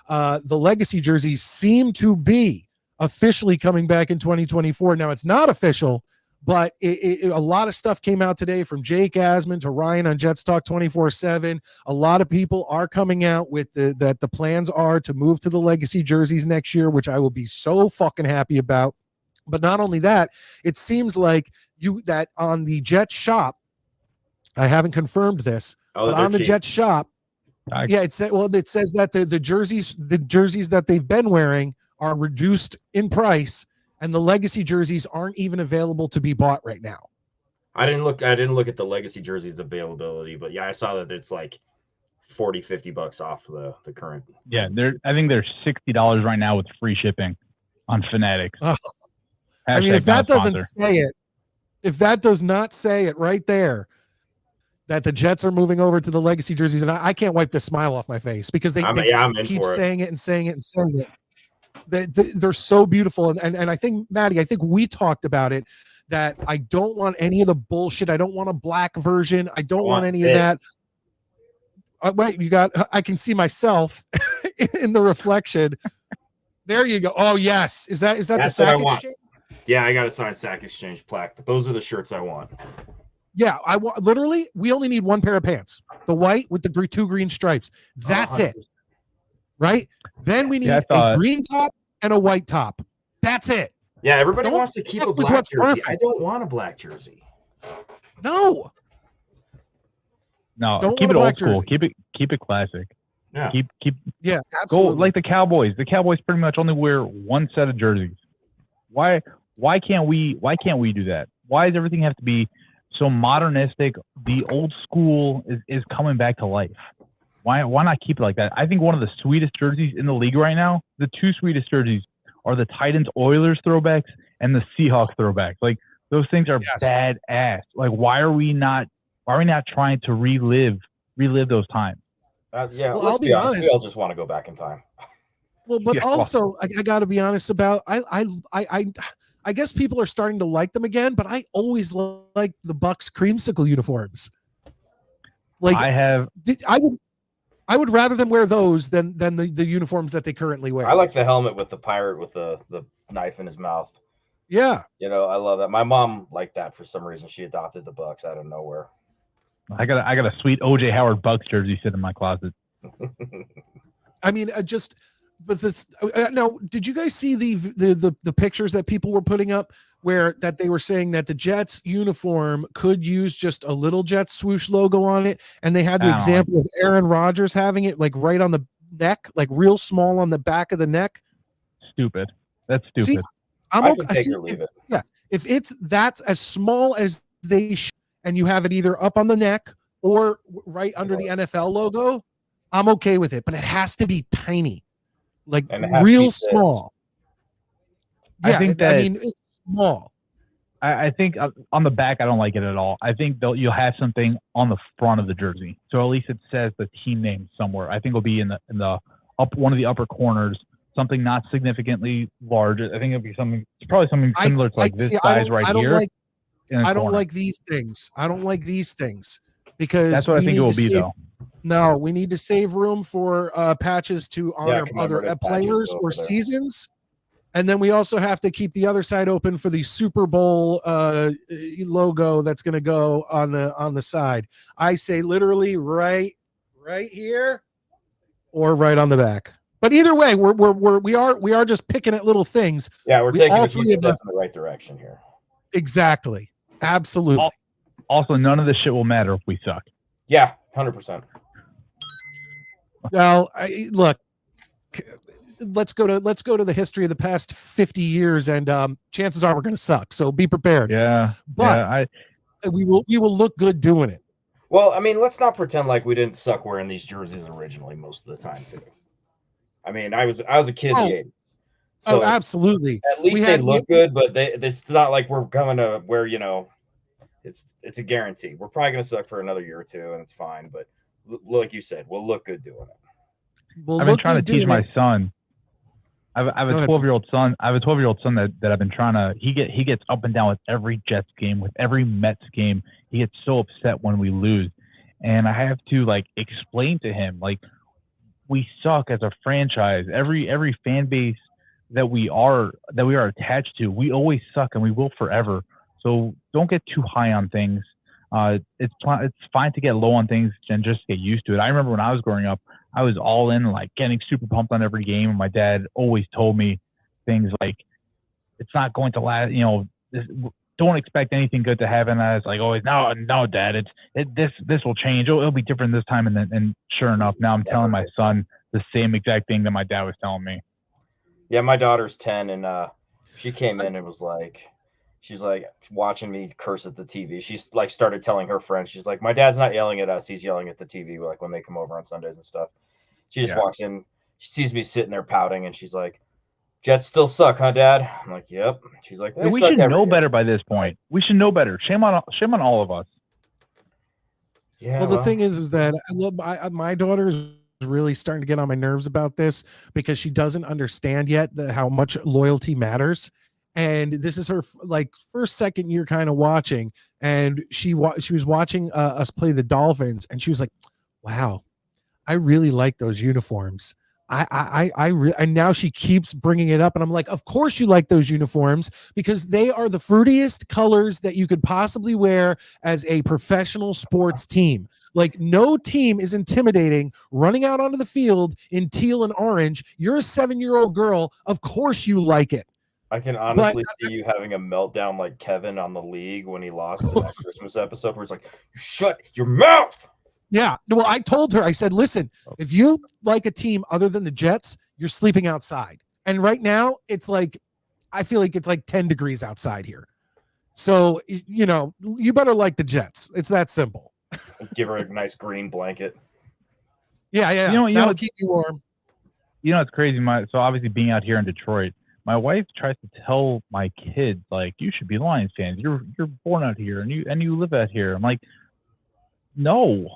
The legacy jerseys seem to be officially coming back in 2024. Now it's not official, But a lot of stuff came out today from Jake Asman to Ryan on Jets Talk 24/7. A lot of people are coming out with that the plans are to move to the legacy jerseys next year, which I will be so fucking happy about. But not only that, it seems like that on the Jets shop, I haven't confirmed this, but on the Jets shop, it says that the jerseys that they've been wearing are reduced in price. And the legacy jerseys aren't even available to be bought right now. I didn't look at the legacy jerseys availability, but yeah, I saw that it's like $40-$50 off the current. Yeah, I think they're $60 right now with free shipping on Fanatics. I mean, if that doesn't say it, if that does not say it right there, that the Jets are moving over to the legacy jerseys, and I can't wipe this smile off my face because they keep saying it and saying it and saying it. They're so beautiful, and I think, Maddie, I think we talked about it, that I don't want any of the bullshit. I don't want a black version. I don't want any of that. Wait, I can see myself in the reflection. There you go. Oh yes, is that the Sack Exchange? Yeah, I got a signed Sack Exchange plaque, but those are the shirts I want. Yeah, I want. Literally, we only need one pair of pants: the white with the 2 green stripes. That's it. Right? Then we need a green top and a white top. That's it. Yeah, everybody wants to keep a black jersey. Perfect. I don't want a black jersey. No, keep it old school. Keep it classic. Yeah. Yeah, absolutely. Go like the Cowboys. The Cowboys pretty much only wear one set of jerseys. Why can't we do that? Why does everything have to be so modernistic? The old school is coming back to life. Why not keep it like that? I think one of the sweetest jerseys in the league right now, the 2 sweetest jerseys are the Titans Oilers throwbacks and the Seahawks throwbacks. Like, those things are badass. Like, why are we not trying to relive those times? Well, I'll be honest. We all just want to go back in time. Well, but also I got to be honest about I guess people are starting to like them again, but I always like the Bucks creamsicle uniforms. Like I would rather them wear those than the uniforms that they currently wear. I like the helmet with the pirate with the knife in his mouth. Yeah. I love that. My mom liked that for some reason. She adopted the Bucks out of nowhere. I got a sweet OJ Howard Bucks jersey sitting in my closet. I mean, but this now, did you guys see the pictures that people were putting up where that they were saying that the Jets uniform could use just a little Jets swoosh logo on it, and they had the example of Aaron Rodgers having it like right on the neck, like real small on the back of the neck? Stupid. That's stupid. See, I can take it or leave it. Yeah, if that's as small as they should, and you have it either up on the neck or right under the NFL logo, I'm okay with it. But it has to be tiny, like real small. Yeah, I mean, it's small. I think on the back, I don't like it at all. I think you'll have something on the front of the jersey, so at least it says the team name somewhere. I think it'll be in the one of the upper corners, something not significantly large. I think it'll be something. It's probably something similar to this size right here. I don't like these things. I don't like these things because that's what I think it will be, though. No, we need to save room for patches to honor other players or seasons. And then we also have to keep the other side open for the Super Bowl logo that's going to go on the side. I say literally right here or right on the back. But either way, we are just picking at little things. Yeah, we're taking all three of us in the right direction here. Exactly. Absolutely. Also, none of this shit will matter if we suck. Yeah, 100%. Well, look, let's go to the history of the past 50 years, and chances are we're going to suck. So be prepared. Yeah, but we will look good doing it. Well, I mean, let's not pretend like we didn't suck wearing these jerseys originally most of the time too. I mean, I was a kid in the 80s. So absolutely. At least they look good, but it's not like we're going to wear, it's a guarantee. We're probably going to suck for another year or two, and it's fine. But like you said, we'll look good doing it. I've been trying to teach my son. I have a 12-year-old son. I have a 12-year-old son that I've been trying to. He gets up and down with every Jets game, with every Mets game. He gets so upset when we lose, and I have to explain to him we suck as a franchise. Every fan base that we are attached to, we always suck and we will forever. So don't get too high on things. It's fine to get low on things and just get used to it. I remember when I was growing up, I was all in, like getting super pumped on every game. And my dad always told me things like, it's not going to last, don't expect anything good to happen. I was like, always, no, Dad, this will change. It'll be different this time. And sure enough, now I'm telling my son the same exact thing that my dad was telling me. Yeah, my daughter's 10, and she came in and was like, she's like watching me curse at the TV. She's like started telling her friends, she's like, my dad's not yelling at us, he's yelling at the TV, like when they come over on Sundays and stuff. She just walks in, she sees me sitting there pouting, and she's like, Jets still suck, huh, Dad? I'm like, yep. She's like, we should know better by this point. We should know better. Shame on all of us. Yeah. Well, the thing is that my daughter's really starting to get on my nerves about this because she doesn't understand yet how much loyalty matters. And this is her first, second year kind of watching. And she was watching us play the Dolphins, and she was like, wow, I really like those uniforms. And now she keeps bringing it up, and I'm like, of course you like those uniforms because they are the fruitiest colors that you could possibly wear as a professional sports team. Like, no team is intimidating running out onto the field in teal and orange. You're a 7-year-old girl. Of course you like it. I can honestly see you having a meltdown like Kevin on the league when he lost in that Christmas episode where it's like, shut your mouth. Yeah. Well, I told her, I said, listen, if you like a team other than the Jets, you're sleeping outside. And right now it's like, I feel like it's like 10 degrees outside here. So, you better like the Jets. It's that simple. Give her a nice green blanket. Yeah. That'll keep you warm. It's crazy. So obviously being out here in Detroit, my wife tries to tell my kids, like, you should be Lions fans. You're born out here and you live out here. I'm like, no,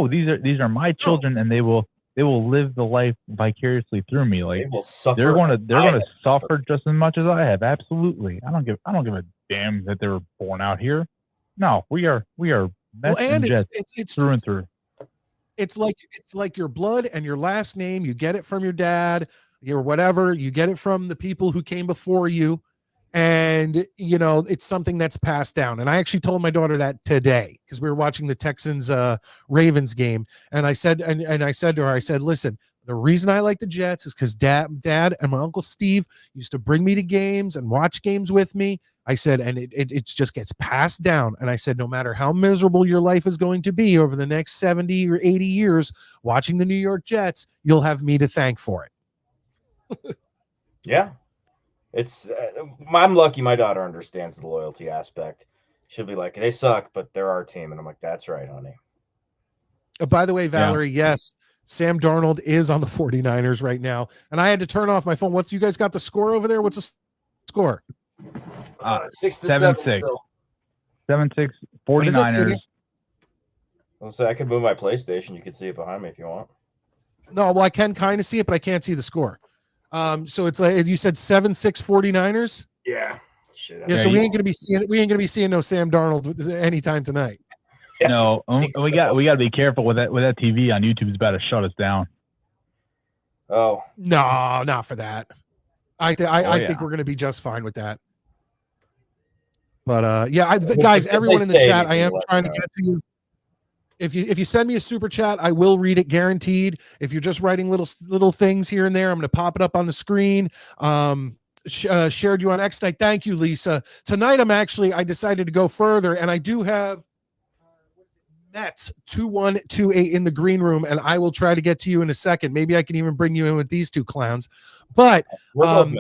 these are my children, and they will live the life vicariously through me. Like, they're going to suffer just as much as I have. Absolutely. I don't give a damn that they were born out here. No, we are Mets and Jets it's through and through. It's like your blood and your last name. You get it from your dad, or whatever. You get it from the people who came before you. And, it's something that's passed down. And I actually told my daughter that today because we were watching the Texans Ravens game. And I said, and I said to her, I said, listen, the reason I like the Jets is because dad and my Uncle Steve used to bring me to games and watch games with me. I said, and it just gets passed down. And I said, no matter how miserable your life is going to be over the next 70 or 80 years, watching the New York Jets, you'll have me to thank for it. Yeah. I'm lucky my daughter understands the loyalty aspect. She'll be like, they suck, but they're our team. And I'm like, that's right, honey. By the way, Valerie, yes, Sam Darnold is on the 49ers right now. And I had to turn off my phone. You guys got the score over there? What's the score? 6-7. 7-6, 49ers. I could move my PlayStation. You could see it behind me if you want. No, well, I can kind of see it, but I can't see the score. So it's like you said 7-6 49ers. Yeah. Shit. Yeah. So we ain't gonna be seeing no Sam Darnold anytime tonight. No, we got to be careful with that TV on YouTube is about to shut us down. Oh no, not for that. I think we're gonna be just fine with that. But guys, everyone in the chat, I am trying to get to you. If you send me a super chat, I will read it guaranteed. If you're just writing little things here and there, I'm going to pop it up on the screen. Shared you on X Night. Thank you, Lisa. Tonight, I decided to go further, and I do have Mets 2128 in the green room, and I will try to get to you in a second. Maybe I can even bring you in with these two clowns. But whoa.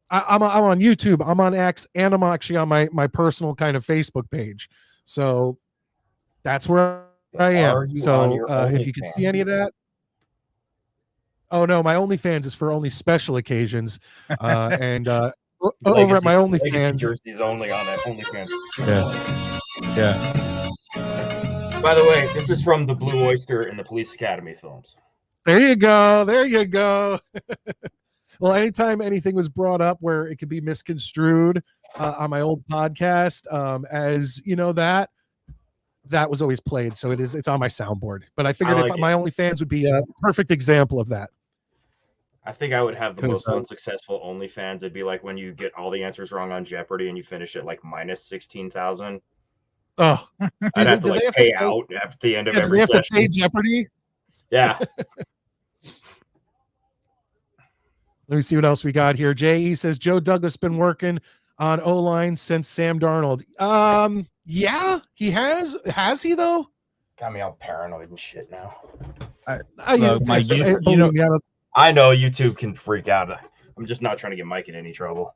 I'm on YouTube, I'm on X, and I'm actually on my personal kind of Facebook page. So that's where I am. So if you can see any of that. Oh no, my OnlyFans is for only special occasions. And over at my OnlyFans. Jerseys only on that OnlyFans. Yeah. By the way, this is from the Blue Oyster and the Police Academy films. There you go. Well, anytime anything was brought up where it could be misconstrued on my old podcast, as that was always played. So it's on my soundboard. But I figured my OnlyFans would be a perfect example of that. I think I would have the 'Cause, most unsuccessful OnlyFans. It'd be like when you get all the answers wrong on Jeopardy and you finish at like minus 16,000. Oh, I'd have to do like they have pay to pay? out at the end of Yeah, do they every have to pay session. Jeopardy? Yeah. Let me see what else we got here. J.E. says Joe Douglas been working on O-line since Sam Darnold. Yeah, he has. Has he though? Got me all paranoid and shit now. Mike, believe me, I know YouTube can freak out. I'm just not trying to get Mike in any trouble.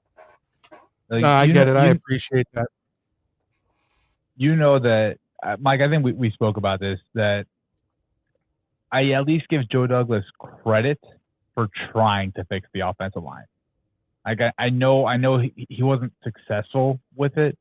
I get it. I appreciate that. You know that, Mike, I think we spoke about this, that I at least give Joe Douglas credit for trying to fix the offensive line. Like I know he wasn't successful with it,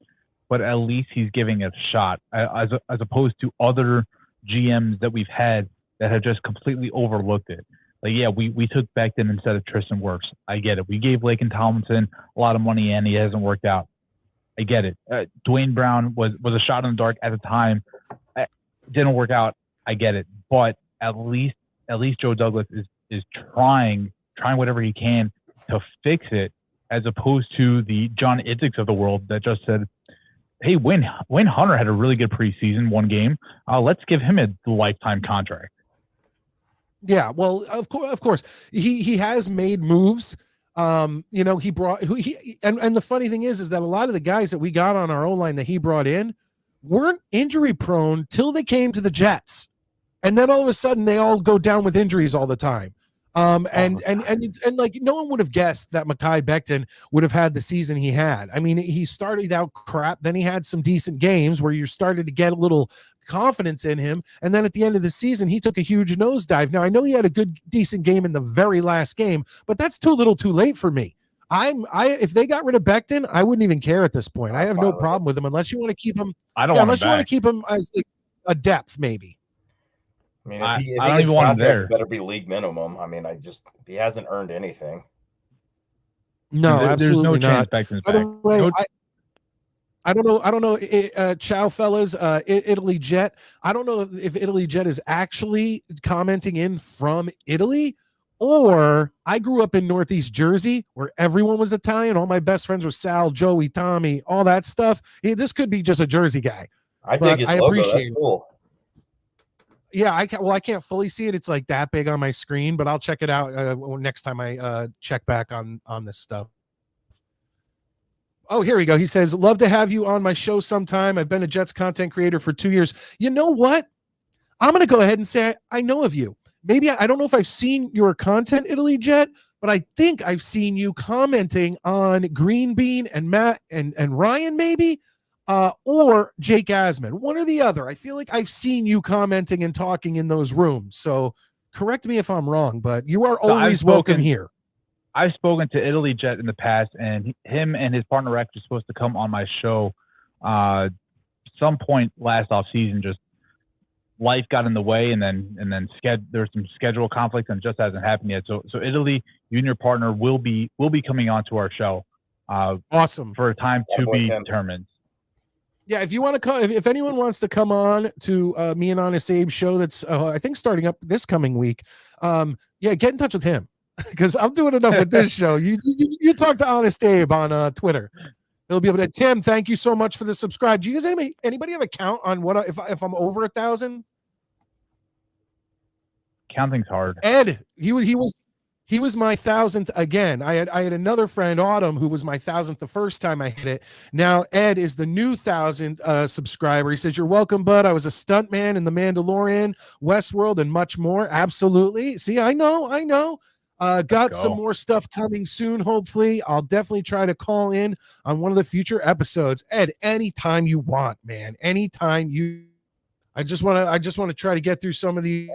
but at least he's giving it a shot, as opposed to other GMs that we've had that have just completely overlooked it. Like, yeah, we took Becton instead of Tristan Wirfs. I get it. We gave Laken Tomlinson a lot of money and he hasn't worked out. I get it. Dwayne Brown was a shot in the dark at the time. It didn't work out. I get it. But at least Joe Douglas is trying whatever he can to fix it, as opposed to the John Idzik's of the world that just said, hey, Wayne Hunter had a really good preseason, one game. Let's give him a lifetime contract. Yeah, well, of course, he has made moves. He brought and the funny thing is that a lot of the guys that we got on our O-line that he brought in weren't injury prone till they came to the Jets, and then all of a sudden they all go down with injuries all the time. And like no one would have guessed that Mekhi Becton would have had the season he had. I mean, he started out crap, then he had some decent games where you started to get a little confidence in him, and then at the end of the season he took a huge nosedive. Now I know he had a good decent game in the very last game, but that's too little too late for me. If they got rid of Becton, I wouldn't even care at this point. I have no problem with him unless you want to keep him. Unless you want to keep him as like a depth, maybe. I mean, if he don't even want him there. Better be league minimum. I mean, he hasn't earned anything. No, absolutely not. By the way, I don't know. Ciao, fellas. Italy Jet. I don't know if Italy Jet is actually commenting in from Italy, or I grew up in Northeast Jersey where everyone was Italian. All my best friends were Sal, Joey, Tommy, all that stuff. This could be just a Jersey guy. I dig his logo. Appreciate That's cool. Yeah, I can't fully see it. It's like that big on my screen, but I'll check it out next time I check back on this stuff. Oh, here we go. He says, love to have you on my show sometime. I've been a Jets content creator for 2 years. You know what? I'm going to go ahead and say I know of you. Maybe I don't know if I've seen your content, Italy Jet, but I think I've seen you commenting on Green Bean and Matt and Ryan, maybe. Or Jake Asman, one or the other. I feel like I've seen you commenting and talking in those rooms. So correct me if I'm wrong, but you are always welcome here. I've spoken to Italy Jet in the past, and him and his partner were actually supposed to come on my show some point last off season. Just life got in the way, and then there's some schedule conflicts, and it just hasn't happened yet. So Italy, you and your partner will be coming onto our show. Awesome. For a time to be determined. Yeah, if you want to come, if anyone wants to come on to me and Honest Abe's show, that's I think starting up this coming week. Get in touch with him because I'm doing enough with this show. You talk to Honest Abe on Twitter. He'll be able to. Tim, thank you so much for the subscribe. Do you guys anybody have a count on what if I'm over 1,000? Counting's hard. Ed, he was my 1,000th again. I had another friend, Autumn, who was my 1,000th the first time I hit it. Now Ed is the new 1,000th subscriber. He says, "You're welcome, bud. I was a stuntman in The Mandalorian, Westworld, and much more." Absolutely. See, I know. Got some more stuff coming soon. Hopefully, I'll definitely try to call in on one of the future episodes. Ed, anytime you want, man. Anytime you. I just want to try to get through some of these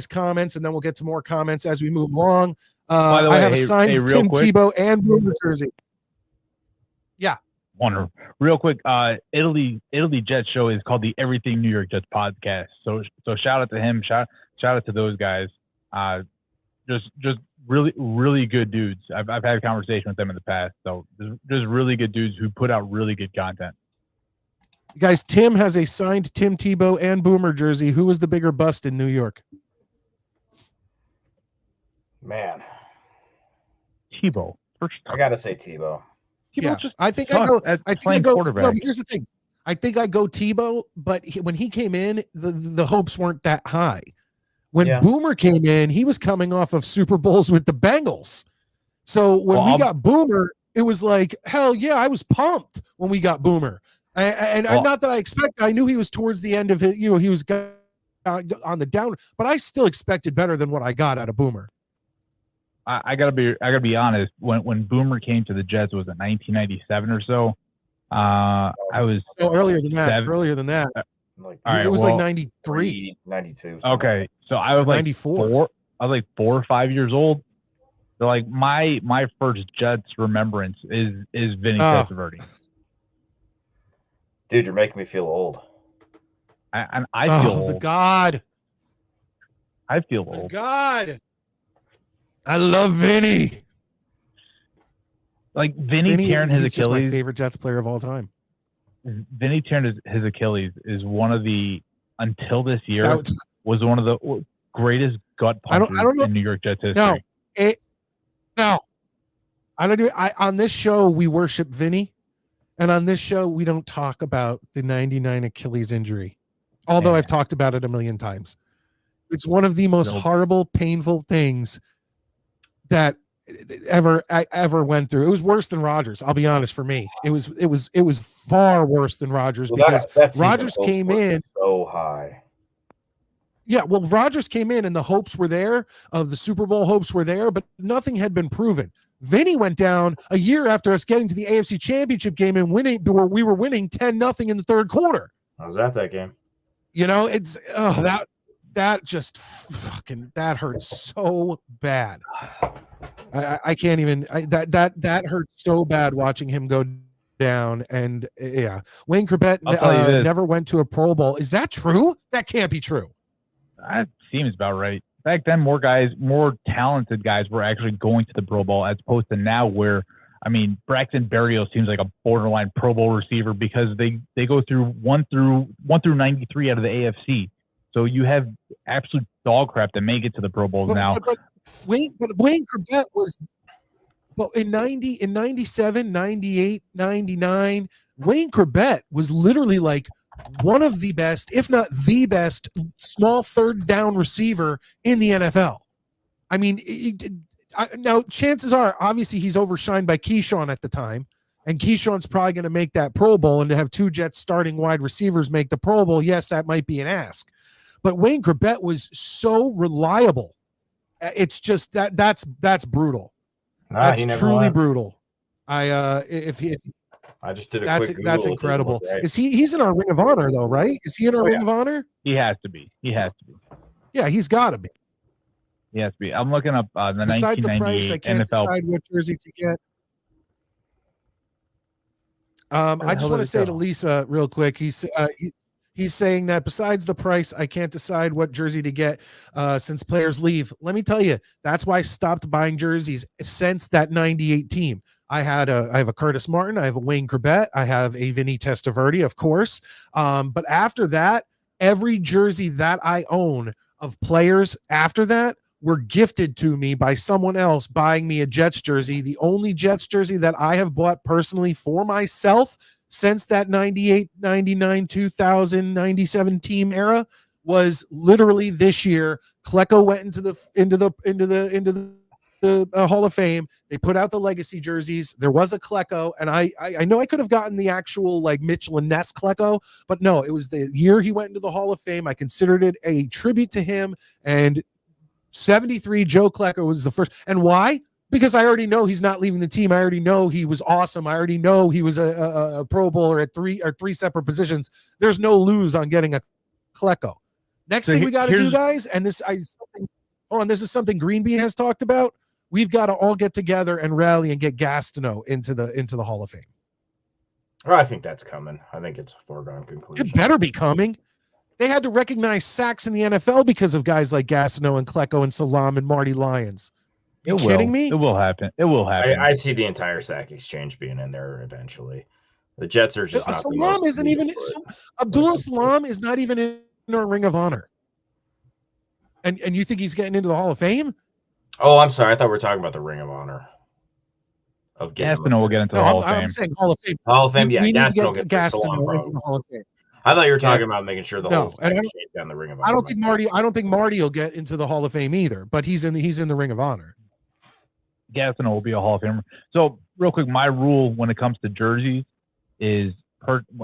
comments, and then we'll get to more comments as we move along. By the way, I have a signed Tim Tebow and Boomer jersey. Yeah. Wonderful. Real quick, Italy Jets show is called the Everything New York Jets podcast. So shout out to him. Shout out to those guys. Just really, really good dudes. I've had a conversation with them in the past. So just really good dudes who put out really good content. Guys, Tim has a signed Tim Tebow and Boomer jersey. Who was the bigger bust in New York? Man, Tebow. I gotta say Tebow. Yeah, just I think sucks I go. at I think I playing go. quarterback. No, but here's the thing. I think I go Tebow, but when he came in, the hopes weren't that high. When Yeah. Boomer came in, he was coming off of Super Bowls with the Bengals. So when we got Boomer, it was like, hell yeah, I was pumped when we got Boomer. And not that I expect, I knew he was towards the end of it. You know, he was on the down, but I still expected better than what I got out of Boomer. I gotta be honest. When Boomer came to the Jets, was it 1997 or so? I was earlier than that. Like, it was like 93, 92. Okay, so I was like 94. I was like 4 or 5 years old. So like my first Jets remembrance is Vinny Testaverde. Dude, you're making me feel old. I feel old. The God. I feel old. God. I love Vinny. Like Vinny tearing his Achilles. My favorite Jets player of all time. Vinny tearing his Achilles is one of the, until this year, was one of the greatest gut punches in New York Jets history. No. I don't do it. On this show, we worship Vinny. And on this show, we don't talk about the 99 Achilles injury. Although I've talked about it a million times. It's one of the most horrible, painful things that I ever went through. It was worse than Rodgers. I'll be honest. For me, it was far worse than Rodgers because Rodgers came in so high. Yeah, well, Rodgers came in and the hopes were there, of the Super Bowl hopes were there, but nothing had been proven. Vinny went down a year after us getting to the AFC Championship game and winning, where we were winning 10-0 in the third quarter. I was at that game. You know, it's that just fucking that hurts so bad. I can't even. That hurts so bad watching him go down. And yeah, Wayne Corbett never went to a Pro Bowl. Is that true? That can't be true. That seems about right. Back then, more talented guys were actually going to the Pro Bowl as opposed to now, where, I mean, Braxton Berrios seems like a borderline Pro Bowl receiver because they go through 1 through 93 out of the AFC. So you have absolute dog crap that make it to the Pro Bowls now. But Wayne Corbett was, well, in 97, 98, 99, Wayne Corbett was literally like one of the best, if not the best, small third down receiver in the NFL. I mean, now chances are, obviously, he's overshined by Keyshawn at the time, and Keyshawn's probably going to make that Pro Bowl, and to have two Jets starting wide receivers make the Pro Bowl, yes, that might be an ask. But Wayne Corbett was so reliable. It's just that's brutal. That's truly brutal. I just did a quick Google. That's incredible. Right. He's in our Ring of Honor though, right? Is he in our Ring of Honor? He has to be. Yeah, he's got to be. He has to be. I'm looking up the Besides 1998 the price, I can't NFL. decide what jersey to get. I just want to say to Lisa real quick. He's saying that besides the price, I can't decide what jersey to get since players leave. Let me tell you, that's why I stopped buying jerseys since that 98 team. I have a Curtis Martin, I have a Wayne Corbett, I have a Vinny Testaverde, of course. But after that, every jersey that I own of players after that were gifted to me by someone else buying me a Jets jersey. The only Jets jersey that I have bought personally for myself since that 98, 99, 2000, 97 team era was literally this year. Klecko went into the Hall of Fame. They put out the legacy jerseys. There was a Klecko, and I know I could have gotten the actual like Mitchell and Ness Klecko, but no, it was the year he went into the Hall of Fame. I considered it a tribute to him, and 73 Joe Klecko was the first. And why? Because I already know he's not leaving the team. I already know he was awesome. I already know he was a Pro Bowler at three separate positions. There's no lose on getting a Klecko. Next thing we got to do, guys, and this is something Green Bean has talked about. We've got to all get together and rally and get Gastineau into the Hall of Fame. Well, I think that's coming. I think it's a foregone conclusion. It better be coming. They had to recognize sacks in the NFL because of guys like Gastineau and Klecko and Salam and Marty Lyons. You kidding me? It will happen. It will happen. I see the entire sack exchange being in there eventually. The Jets are just not Salam isn't even Abdullah Salam is not even in our Ring of Honor. And you think he's getting into the Hall of Fame? Oh, I'm sorry. I thought we were talking about the Ring of Honor. of getting him. Gastineau will get into the Hall of Fame. I'm saying Hall of Fame. Hall of Fame, We yeah. need to Gastineau get gets there, so I'm Gastineau into the wrong. Hall of Fame. I thought you were talking about making sure the No, whole thing and shaped down the Ring of Honor. I don't think Marty will get into the Hall of Fame either, but he's in the Ring of Honor. Gastineau will be a Hall of Famer. So real quick, my rule when it comes to jerseys is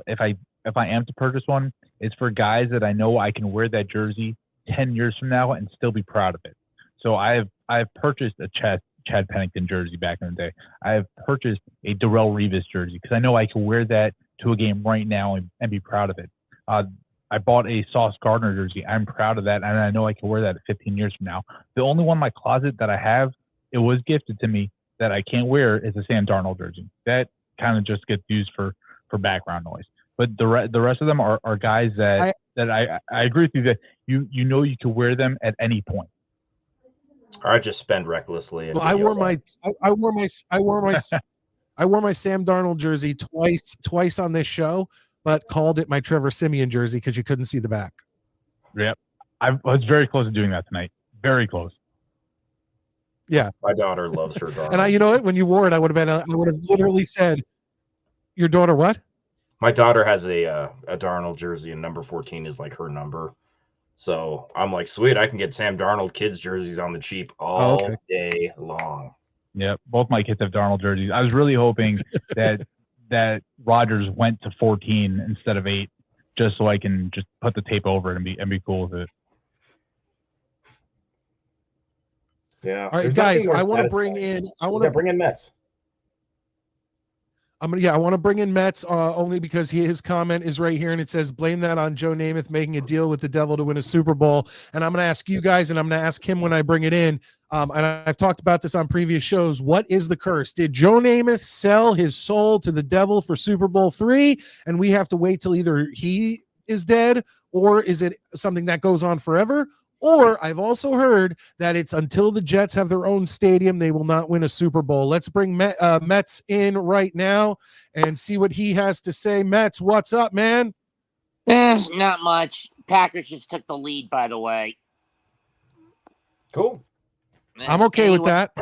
if I am to purchase one, it's for guys that I know I can wear that jersey 10 years from now and still be proud of it. So I've purchased a Chad Pennington jersey back in the day. I have purchased a Darrelle Revis jersey because I know I can wear that to a game right now and be proud of it. I bought a Sauce Gardner jersey. I'm proud of that, and I know I can wear that 15 years from now. The only one in my closet that I have, it was gifted to me, that I can't wear is a Sam Darnold jersey. That kind of just gets used for background noise. But the rest of them are guys that I agree with you that you know you can wear them at any point. Or I just spend recklessly. And well, I wore my Sam Darnold jersey twice on this show, but called it my Trevor Siemian jersey because you couldn't see the back. Yep, I was very close to doing that tonight. Very close. Yeah, my daughter loves her Darnold. And you know what? When you wore it, I would have literally said, "Your daughter what?" My daughter has a Darnold jersey, and number 14 is like her number. So I'm like, sweet, I can get Sam Darnold kids jerseys on the cheap all day long. Yeah, both my kids have Darnold jerseys. I was really hoping that Rodgers went to 14 instead of 8, just so I can just put the tape over it and be cool with it. Yeah. All right, guys, I want to bring in Mets. I want to bring in Mets only because his comment is right here, and it says, blame that on Joe Namath making a deal with the devil to win a Super Bowl. And I'm going to ask you guys, and I'm going to ask him when I bring it in. And I've talked about this on previous shows. What is the curse? Did Joe Namath sell his soul to the devil for Super Bowl III, and we have to wait till either he is dead, or is it something that goes on forever? Or I've also heard that it's until the Jets have their own stadium, they will not win a Super Bowl. Let's bring Mets in right now and see what he has to say. Mets, what's up, man? Not much. Packers just took the lead, by the way. Cool. I'm okay with that.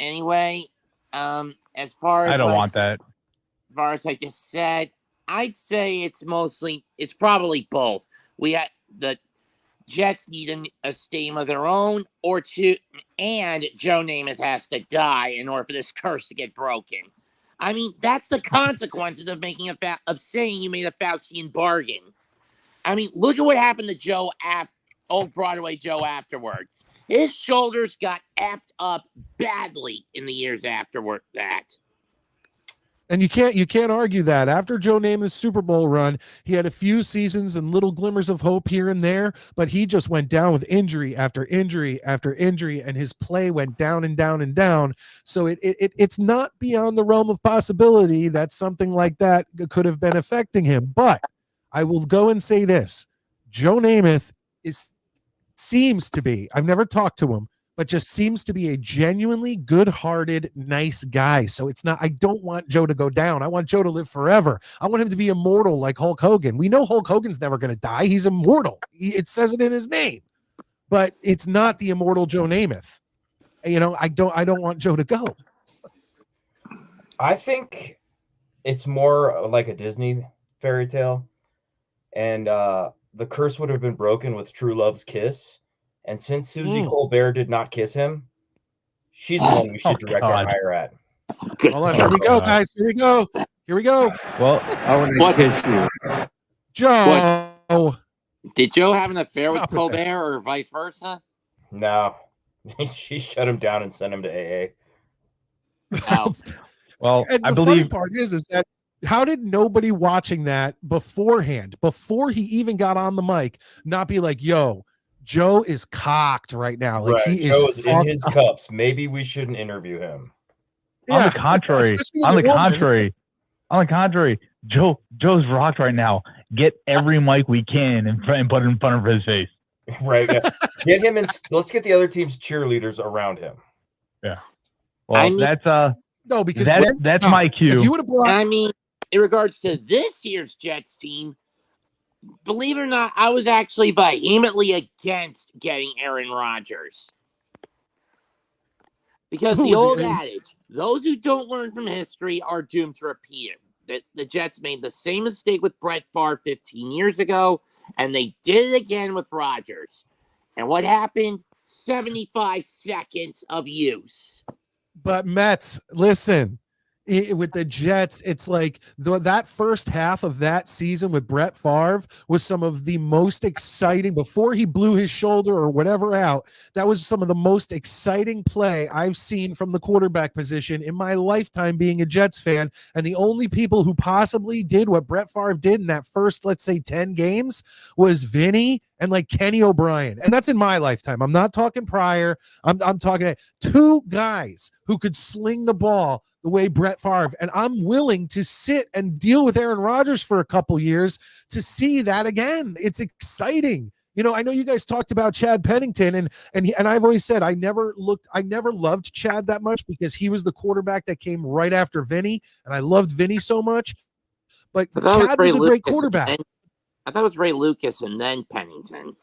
Anyway, as far as I don't want that. As far as I just said, I'd say it's probably both. We got the Jets need a stadium of their own, and Joe Namath has to die in order for this curse to get broken. I mean, that's the consequences of saying you made a Faustian bargain. I mean, look at what happened to Joe old Broadway Joe afterwards. His shoulders got effed up badly in the years afterward that. And you can't argue that. After Joe Namath's Super Bowl run, he had a few seasons and little glimmers of hope here and there, but he just went down with injury after injury after injury, and his play went down and down and down. So it's not beyond the realm of possibility that something like that could have been affecting him. But I will go and say this. Joe Namath seems to be, I've never talked to him, but just seems to be a genuinely good-hearted, nice guy. So I don't want Joe to go down. I want Joe to live forever. I want him to be immortal like Hulk Hogan. We know Hulk Hogan's never going to die. He's immortal. It says it in his name. But it's not the immortal Joe Namath. You know, I don't want Joe to go. I think it's more like a Disney fairy tale. And the curse would have been broken with True Love's kiss. And since Susie Colbert did not kiss him, she's the one we should direct our hire at. Hold on, here we go, guys. Here we go. Well, I want to kiss you. Joe. What? Did Joe have an affair with Colbert that. or vice versa? No. She shut him down and sent him to AA. Oh. Well, And the funny part is that how did nobody watching that beforehand, before he even got on the mic, not be like, yo, Joe is cocked right now. Like he Joe is in his cups. Maybe we shouldn't interview him. Yeah. On the contrary, Joe's rocked right now. Get every mic we can and put it in front of his face. Right. Yeah. Get him in. Let's get the other team's cheerleaders around him. Yeah. Well, no, because that's my cue. If you would have brought, I mean, in regards to this year's Jets team, believe it or not, I was actually vehemently against getting Aaron Rodgers. Because the old adage, Those who don't learn from history are doomed to repeat it. The Jets made the same mistake with Brett Favre 15 years ago, and they did it again with Rodgers. And what happened? 75 seconds of use. But Mets, listen, with the Jets, it's like that first half of that season with Brett Favre was some of the most exciting, before he blew his shoulder or whatever out, that was some of the most exciting play I've seen from the quarterback position in my lifetime being a Jets fan. And the only people who possibly did what Brett Favre did in that first, let's say, 10 games was Vinny and like Kenny O'Brien. And that's in my lifetime. I'm not talking prior. I'm talking two guys who could sling the ball the way Brett Favre, and I'm willing to sit and deal with Aaron Rodgers for a couple years to see that again. It's exciting. You know, I know you guys talked about Chad Pennington, and I've always said I never loved Chad that much because he was the quarterback that came right after Vinny, and I loved Vinny so much. But Chad was a great quarterback. I thought it was Ray Lucas and then Pennington.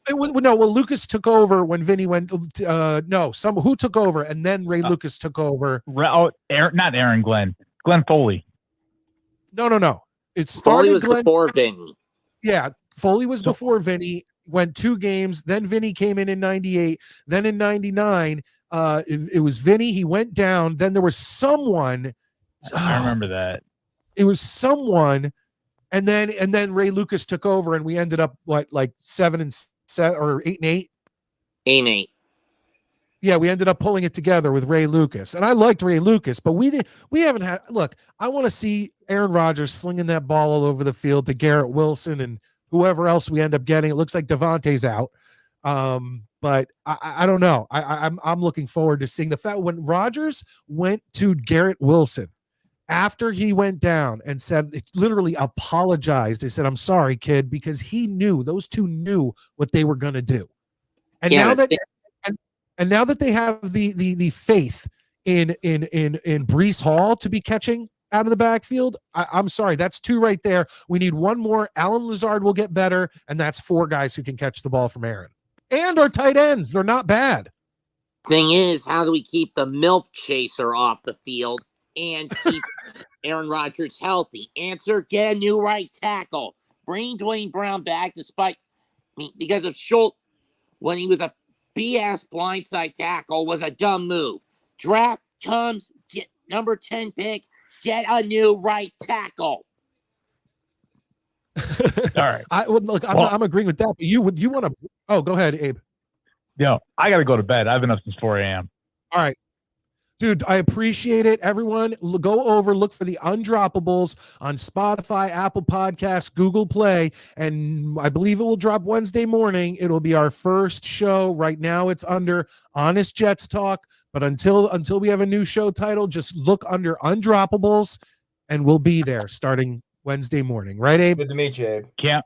Lucas took over when Vinny went. Who took over, and then Ray Lucas took over. Not Aaron Glenn Foley. No. It started. Foley was before Vinny. Yeah, Foley was before Vinny. Went 2 games. Then Vinny came in 98. Then in 99, it was Vinny. He went down. Then there was someone. I remember that. It was someone, and then Ray Lucas took over, and we ended up like 7-7 or 8-8. 8-8. Yeah, we ended up pulling it together with Ray Lucas, and I liked Ray Lucas, but we haven't had. Look, I want to see Aaron Rodgers slinging that ball all over the field to Garrett Wilson and whoever else we end up getting. It looks like Devontae's out, but I don't know. I'm looking forward to seeing the fact when Rodgers went to Garrett Wilson after he went down and said, literally apologized. He said, "I'm sorry, kid," because he knew, those two knew what they were going to do. And now that they have the faith in Breece Hall to be catching out of the backfield, I'm sorry, that's 2 right there. We need 1 more. Alan Lazard will get better, and that's 4 guys who can catch the ball from Aaron. And our tight ends, they're not bad. Thing is, how do we keep the MILF chaser off the field and keep Aaron Rodgers healthy? Answer: get a new right tackle. Bring Dwayne Brown back because of Schultz when he was a BS blindside tackle was a dumb move. Draft comes, get number 10 pick, get a new right tackle. All right. I'm agreeing with that. But you want to? Oh, go ahead, Abe. I got to go to bed. I've been up since 4 a.m. All right. Dude, I appreciate it. Everyone, go over, look for the Undroppables on Spotify, Apple Podcasts, Google Play, and I believe it will drop Wednesday morning. It'll be our first show. Right now, it's under Honest Jets Talk, but until we have a new show title, just look under Undroppables, and we'll be there starting Wednesday morning. Right, Abe? Good to meet you, Abe. Can't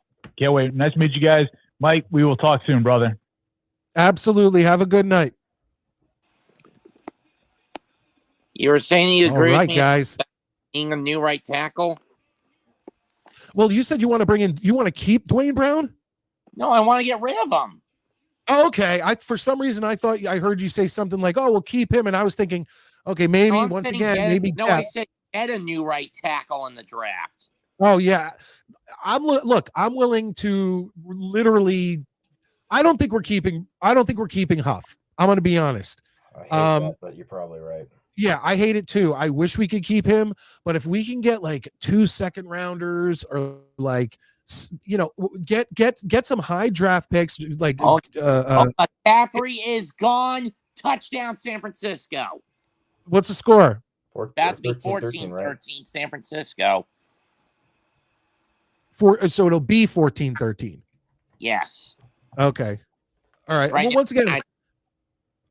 wait. Nice to meet you guys. Mike, we will talk soon, brother. Absolutely. Have a good night. You were saying you agree with me guys. Being a new right tackle? Well, you said you want to keep Dwayne Brown? No, I want to get rid of him. Oh, okay. For some reason, I thought I heard you say something like, "Oh, we'll keep him," and I was thinking, okay, maybe I said get a new right tackle in the draft. Oh yeah, I'm willing to literally. I don't think we're keeping Huff. I'm going to be honest. I hate that, but you're probably right. Yeah, I hate it too. I wish we could keep him, but if we can get like 2 second rounders or like, get some high draft picks, like McCaffrey is gone. Touchdown, San Francisco. What's the score? About to be 14-13, right? San Francisco. So it'll be 14-13. Yes. Okay. All right. Well, once again,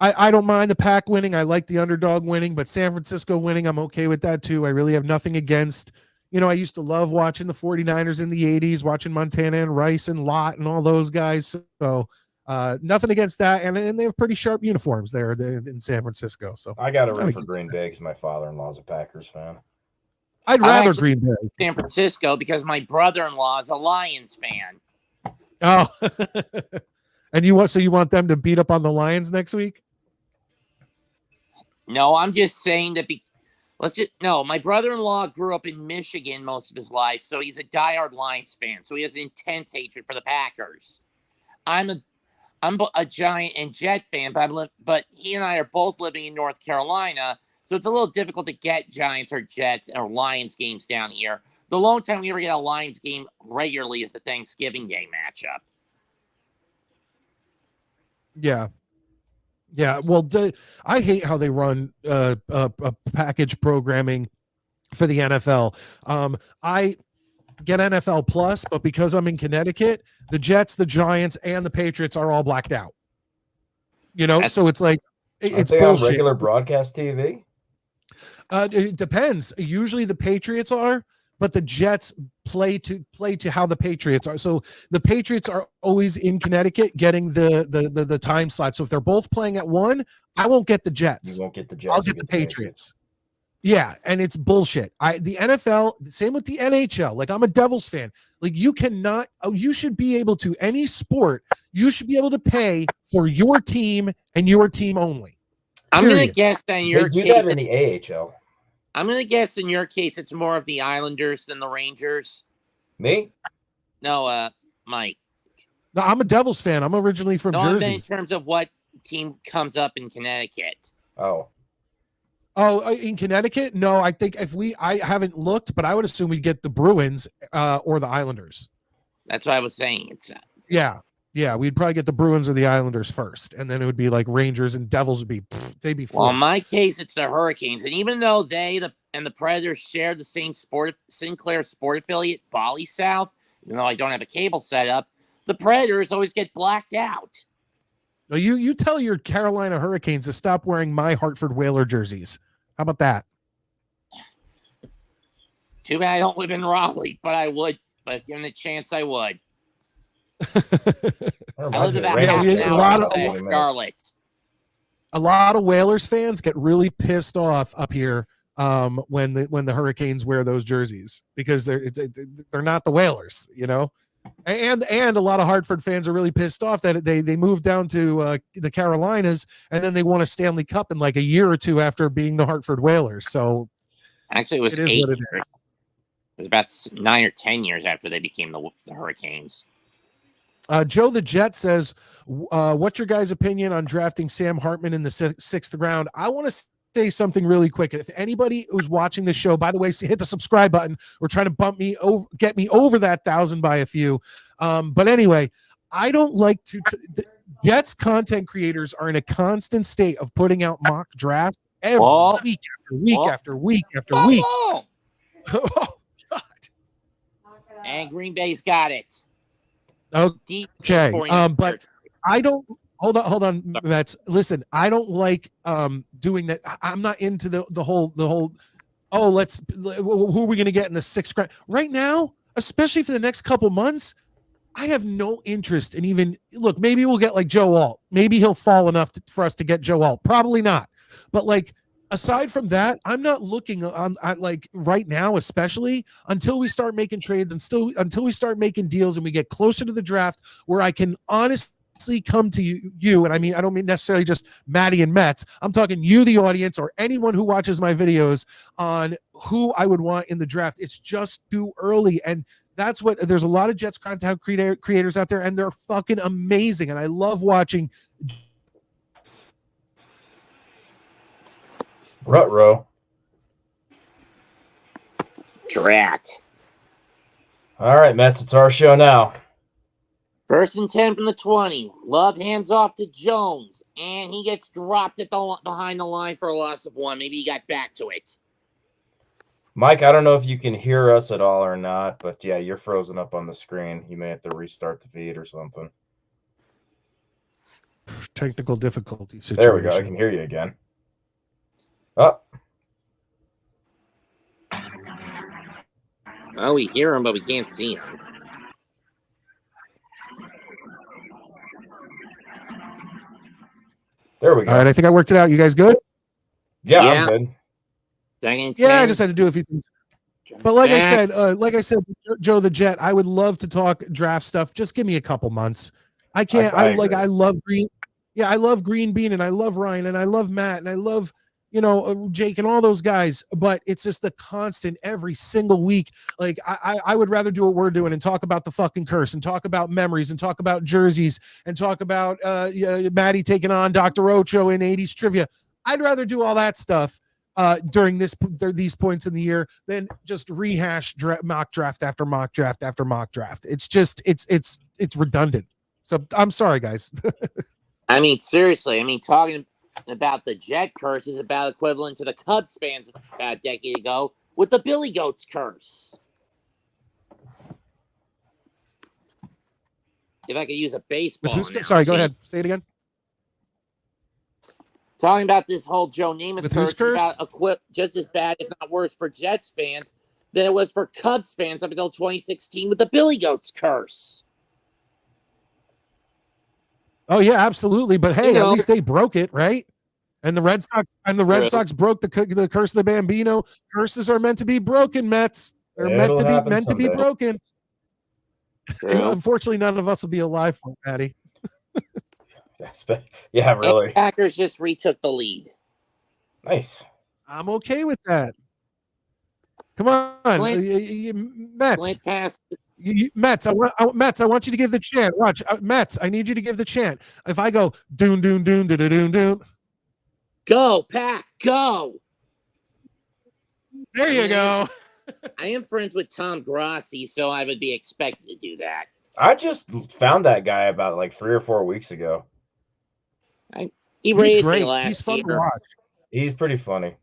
I don't mind the Pack winning. I like the underdog winning, but San Francisco winning, I'm okay with that too. I really have nothing against. I used to love watching the 49ers in the 80s, watching Montana and Rice and Lott and all those guys. So nothing against that. And they have pretty sharp uniforms there in San Francisco. So I got to root for Green Bay because my father-in-law's a Packers fan. I'd rather Green Bay. San Francisco because my brother-in-law is a Lions fan. Oh, and you want them to beat up on the Lions next week? No, I'm just saying that. My brother-in-law grew up in Michigan most of his life, so he's a diehard Lions fan. So he has intense hatred for the Packers. I'm a Giant and Jet fan, but he and I are both living in North Carolina, so it's a little difficult to get Giants or Jets or Lions games down here. The lone time we ever get a Lions game regularly is the Thanksgiving Day matchup. Yeah. Yeah. Well, I hate how they run package programming for the NFL. I get NFL Plus, but because I'm in Connecticut, the Jets, the Giants, and the Patriots are all blacked out. So it's like it's bullshit. On regular broadcast TV? It depends. Usually the Patriots are, but the Jets play to how the Patriots are. So the Patriots are always in Connecticut getting the time slot. So if they're both playing at 1, I won't get the Jets. You won't get the Jets. I'll get the Patriots. Yeah, and it's bullshit. The NFL, same with the NHL. Like, I'm a Devils fan. Like, you should be able to, any sport, you should be able to pay for your team and your team only. I'm going to guess that in your case. They do that in the AHL. I'm going to guess in your case it's more of the Islanders than the Rangers. Me? No, Mike. No, I'm a Devils fan. I'm originally from Jersey. In terms of what team comes up in Connecticut. Oh, in Connecticut? No, I think I haven't looked, but I would assume we'd get the Bruins or the Islanders. That's what I was saying. Yeah, we'd probably get the Bruins or the Islanders first, and then it would be like Rangers and Devils would be they'd be. Well, in my case, it's the Hurricanes, and even though the Predators share the same Sinclair sport affiliate, Bally South, even though I don't have a cable set up, the Predators always get blacked out. No, you tell your Carolina Hurricanes to stop wearing my Hartford Whaler jerseys. How about that? Too bad I don't live in Raleigh, but I would. But given the chance, I would. I live about half an hour outside of Charlotte. A lot of Whalers fans get really pissed off up here when the Hurricanes wear those jerseys because they're not the Whalers, And a lot of Hartford fans are really pissed off that they moved down to the Carolinas and then they won a Stanley Cup in like a year or two after being the Hartford Whalers. So actually, it was 8 years. It was about 9 or 10 years after they became the Hurricanes. Joe the Jet says, what's your guys' opinion on drafting Sam Hartman in the 6th round? I want to say something really quick. If anybody who's watching this show, by the way, hit the subscribe button. We're trying to get me over that 1,000 by a few. But anyway, I don't like to Jets content creators are in a constant state of putting out mock drafts every week after week after week after week. Oh, God. And Green Bay's got it. Okay. But I don't hold on, Mets. Listen, I don't like doing that. I'm not into the whole who are we going to get in the 6th round right now, especially for the next couple months. I have no interest in even look. Maybe we'll get like Joe Alt. Maybe he'll fall enough for us to get Joe Alt. Probably not. But like aside from that, I'm not looking at like right now, especially until we start making trades and until we start making deals and we get closer to the draft where I can honestly come to you. And I mean, I don't mean necessarily just Maddie and Mets. I'm talking you, the audience, or anyone who watches my videos on who I would want in the draft. It's just too early. And that's what there's a lot of Jets content creators out there, and they're fucking amazing. And I love watching. Rut-row. Drat. All right, Mets, it's our show now. 1st and 10 from the 20. Love hands off to Jones, and he gets dropped at behind the line for a loss of 1. Maybe he got back to it. Mike, I don't know if you can hear us at all or not, but yeah, you're frozen up on the screen. You may have to restart the feed or something. Technical difficulty situation. There we go. I can hear you again. Oh. Well, we hear him, but we can't see him. There we go. All right, I think I worked it out. You guys good? Yeah. I'm good. Yeah, I just had to do a few things. But like I said, Joe the Jet, I would love to talk draft stuff. Just give me a couple months. I can't. I love Green. Yeah, I love Green Bean, and I love Ryan, and I love Matt, and I love Jake and all those guys, but it's just the constant every single week. Like I would rather do what we're doing and talk about the fucking curse and talk about memories and talk about jerseys and talk about Maddie taking on Dr. Ocho in 80s trivia. I'd rather do all that stuff during these points in the year than just rehash mock draft after mock draft after mock draft. It's just it's redundant. So I'm sorry, guys. I mean, seriously. I mean, talking about the Jet curse is about equivalent to the Cubs fans about a decade ago with the Billy Goats curse. If I could use a baseball analogy. Sorry, go ahead. Say it again. Talking about this whole Joe Namath With curse whose curse? is about just as bad, if not worse, for Jets fans than it was for Cubs fans up until 2016 with the Billy Goats curse. Oh yeah, absolutely. But hey, at least they broke it, right? And the Red Sox broke the curse of the Bambino. Curses are meant to be broken, Mets. They're meant to be broken. Unfortunately, none of us will be alive for it, Patty. Yeah, really. And Packers just retook the lead. Nice. I'm okay with that. Come on, Mets. Mets, I want you to give the chant. Watch, Mets. I need you to give the chant. If I go doon doon doon doon doon doon, go Pack, go. There you go. I am friends with Tom Grassi, so I would be expected to do that. I just found that guy about like 3 or 4 weeks ago. He's great. Me last He's fun year. to watch. He's pretty funny.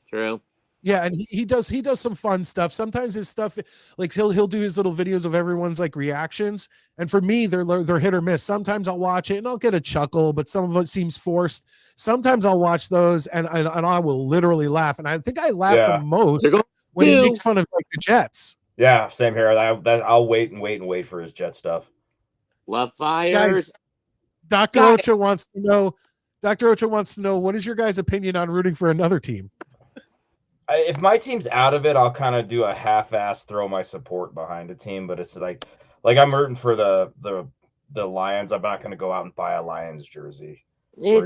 True. Yeah, and he does some fun stuff. Sometimes his stuff, like he'll do his little videos of everyone's like reactions, and for me, they're hit or miss. Sometimes I'll watch it and I'll get a chuckle, but some of it seems forced. Sometimes I'll watch those and I will literally laugh, and I think I laugh the most when he makes fun of like the Jets. Yeah, same here. I'll wait for his Jet stuff. Love fires. Guys, Dr. Ocho wants to know what is your guys' opinion on rooting for another team? If my team's out of it, I'll kind of do a half-ass throw my support behind a team, but it's like I'm rooting for the Lions. I'm not going to go out and buy a Lions jersey. I'll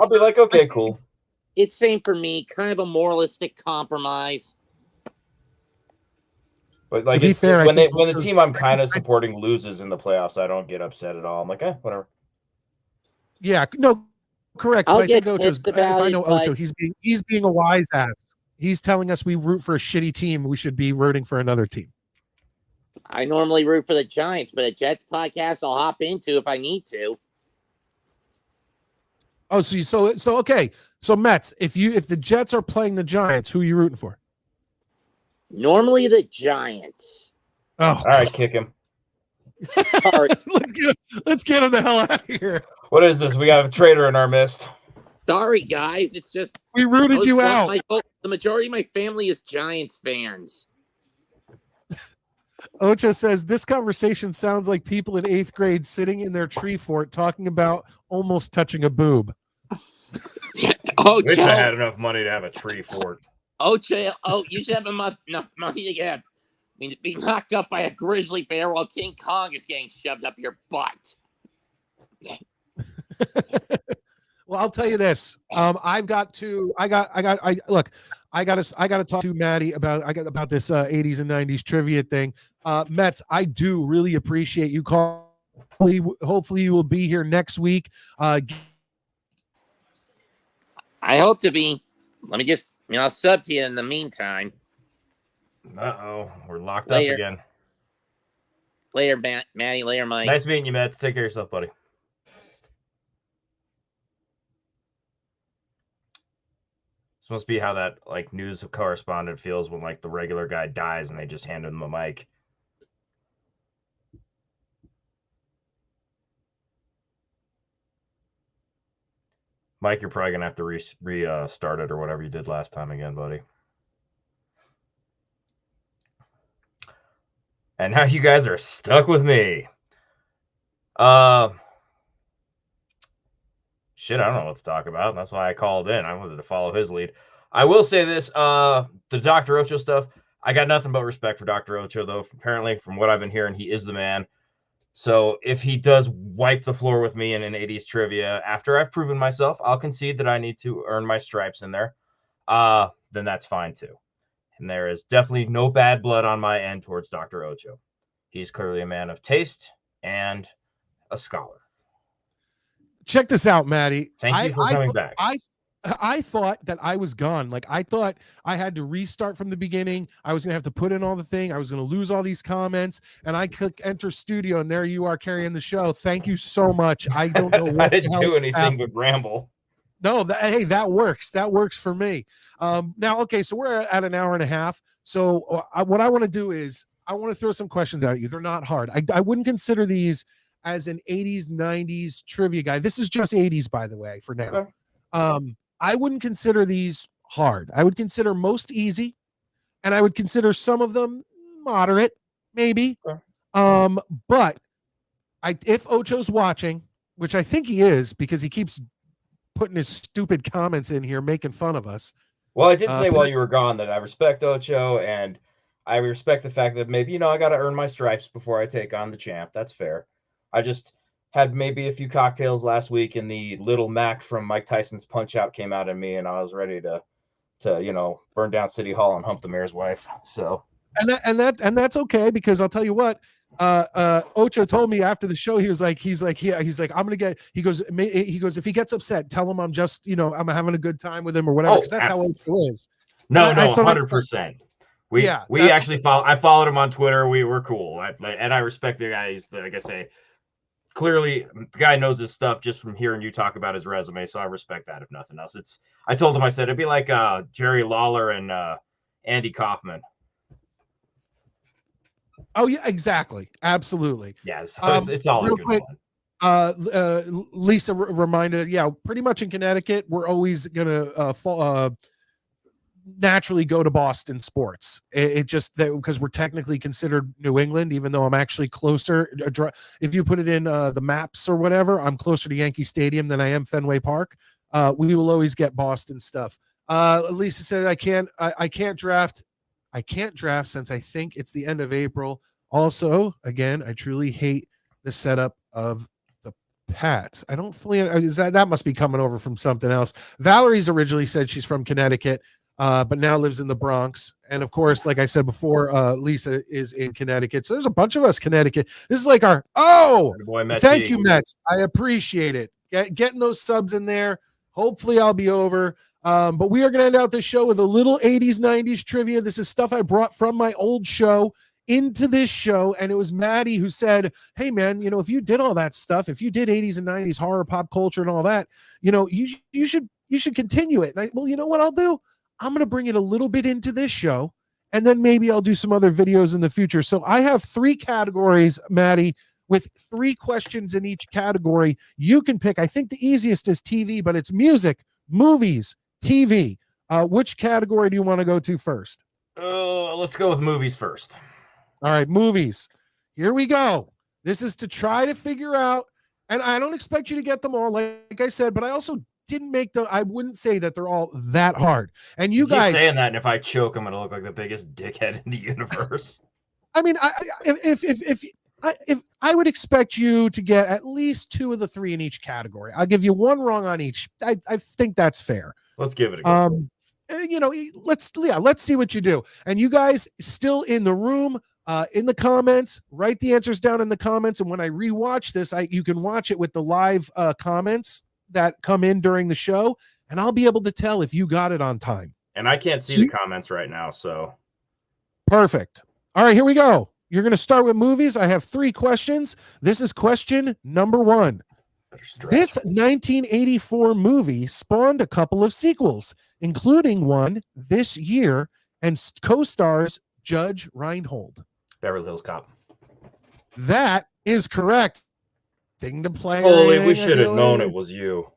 be like, okay, cool. It's same for me, kind of a moralistic compromise. But like, to be fair, when the team I'm kind of supporting loses in the playoffs, I don't get upset at all. I'm like, whatever. Yeah, no. Correct. I think Ocho's, if I know Ocho, he's being a wise ass. He's telling us we root for a shitty team. We should be rooting for another team. I normally root for the Giants, but a Jets podcast I'll hop into if I need to. Oh, so okay. So Mets, if the Jets are playing the Giants, who are you rooting for? Normally the Giants. Oh, all right, kick him. Sorry. Let's get him the hell out of here. What is this? We got a traitor in our midst. Sorry, guys. It's just we rooted you out. The majority of my family is Giants fans. Ocho says this conversation sounds like people in 8th grade sitting in their tree fort talking about almost touching a boob. Ocho, wish I had enough money to have a tree fort. Ocho, you should have enough money to be knocked up by a grizzly bear while King Kong is getting shoved up your butt. Well, I'll tell you this. I got to talk to Maddie about this 80s and 90s trivia thing. Mets, I do really appreciate you calling. Hopefully you will be here next week. I hope to be. I'll sub to you in the meantime. We're locked up again. Later, Maddie. Later, Mike. Nice meeting you, Matt. Take care of yourself, buddy. This must be how that like news correspondent feels when like the regular guy dies and they just hand him a mic. Mike, you're probably gonna have to restart it or whatever you did last time again, buddy. And now you guys are stuck with me. Shit, I don't know what to talk about. That's why I called in. I wanted to follow his lead. I will say this, the Dr. Ocho stuff, I got nothing but respect for Dr. Ocho, though. Apparently, from what I've been hearing, he is the man. So if he does wipe the floor with me in an 80s trivia after I've proven myself, I'll concede that I need to earn my stripes in there. Then that's fine too. And there is definitely no bad blood on my end towards Dr. Ocho. He's clearly a man of taste and a scholar. Check this out, Maddie. Thank you for coming back. I thought that I was gone. Like, I thought I had to restart from the beginning. I was going to have to put in all the thing. I was going to lose all these comments. And I click enter studio, and there you are carrying the show. Thank you so much. I don't know what I didn't do anything but ramble. No, hey, that works. That works for me. Now, okay, so we're at an hour and a half. So what I want to do is I want to throw some questions at you. They're not hard. I wouldn't consider these as an 80s, 90s trivia guy. This is just 80s, by the way, for now. Okay. I wouldn't consider these hard. I would consider most easy, and I would consider some of them moderate, maybe. Okay. But if Ocho's watching, which I think he is, because he keeps putting his stupid comments in here, making fun of us. Well, I did say while you were gone that I respect Ocho, and I respect the fact that maybe, I got to earn my stripes before I take on the champ. That's fair. I just had maybe a few cocktails last week, and the little Mac from Mike Tyson's Punch Out came out in me, and I was ready to burn down City Hall and hump the mayor's wife. So and that's okay, because I'll tell you what, Ocho told me after the show, he's like I'm gonna get, he goes if he gets upset, tell him I'm just I'm having a good time with him or whatever, because that's how Ocho is. No, 100%. We actually I followed him on Twitter. We were cool, and I respect the guy. He's, like I say, clearly the guy knows his stuff just from hearing you talk about his resume, so I respect that if nothing else. I told him, I said it'd be like Jerry Lawler and Andy Kaufman. Oh yeah, exactly, absolutely. Yeah, so it's all a good quick, one. Lisa reminded, pretty much in Connecticut, we're always gonna naturally go to Boston sports. It just that because we're technically considered New England, even though I'm actually closer. If you put it in the maps or whatever, I'm closer to Yankee Stadium than I am Fenway Park. We will always get Boston stuff. Lisa said I can't draft since I think it's the end of April. Also, again, I truly hate the setup of the Pats. I don't fully that must be coming over from something else. Valerie's originally said she's from Connecticut, but now lives in the Bronx. And of course, like I said before, Lisa is in Connecticut. So there's a bunch of us Connecticut. This is like our thank you, Mets. I appreciate it. Getting those subs in there. Hopefully I'll be over. But we are going to end out this show with a little 80s, 90s trivia. This is stuff I brought from my old show into this show. And it was Maddie who said, hey, man, if you did all that stuff, if you did 80s and 90s horror, pop culture and all that, you should continue it. And well, you know what I'll do? I'm going to bring it a little bit into this show, and then maybe I'll do some other videos in the future. So I have 3 categories, Maddie, with 3 questions in each category. You can pick. I think the easiest is TV, but it's music, movies, TV. Which category do you want to go to first? Let's go with movies first. All right, movies. Here we go. This is to try to figure out, and I don't expect you to get them all, like I said, but I also I wouldn't say that they're all that hard. And you guys saying that, and if I choke, I'm going to look like the biggest dickhead in the universe. I mean, if I would expect you to get at least 2 of the 3 in each category. I'll give you 1 wrong on each. I think that's fair. Let's give it a go. Let's see what you do. And you guys still in the room, in the comments, write the answers down in the comments. And when I rewatch this, you can watch it with the live comments that come in during the show, and I'll be able to tell if you got it on time. And I can't see the comments right now, so. Perfect. All right, here we go. You're going to start with movies. I have 3 questions. This is question number 1. This 1984 movie spawned a couple of sequels, including one this year, and co-stars Judge Reinhold. Beverly Hills Cop. That is correct. Thing to play. Holy, we should have known it was you.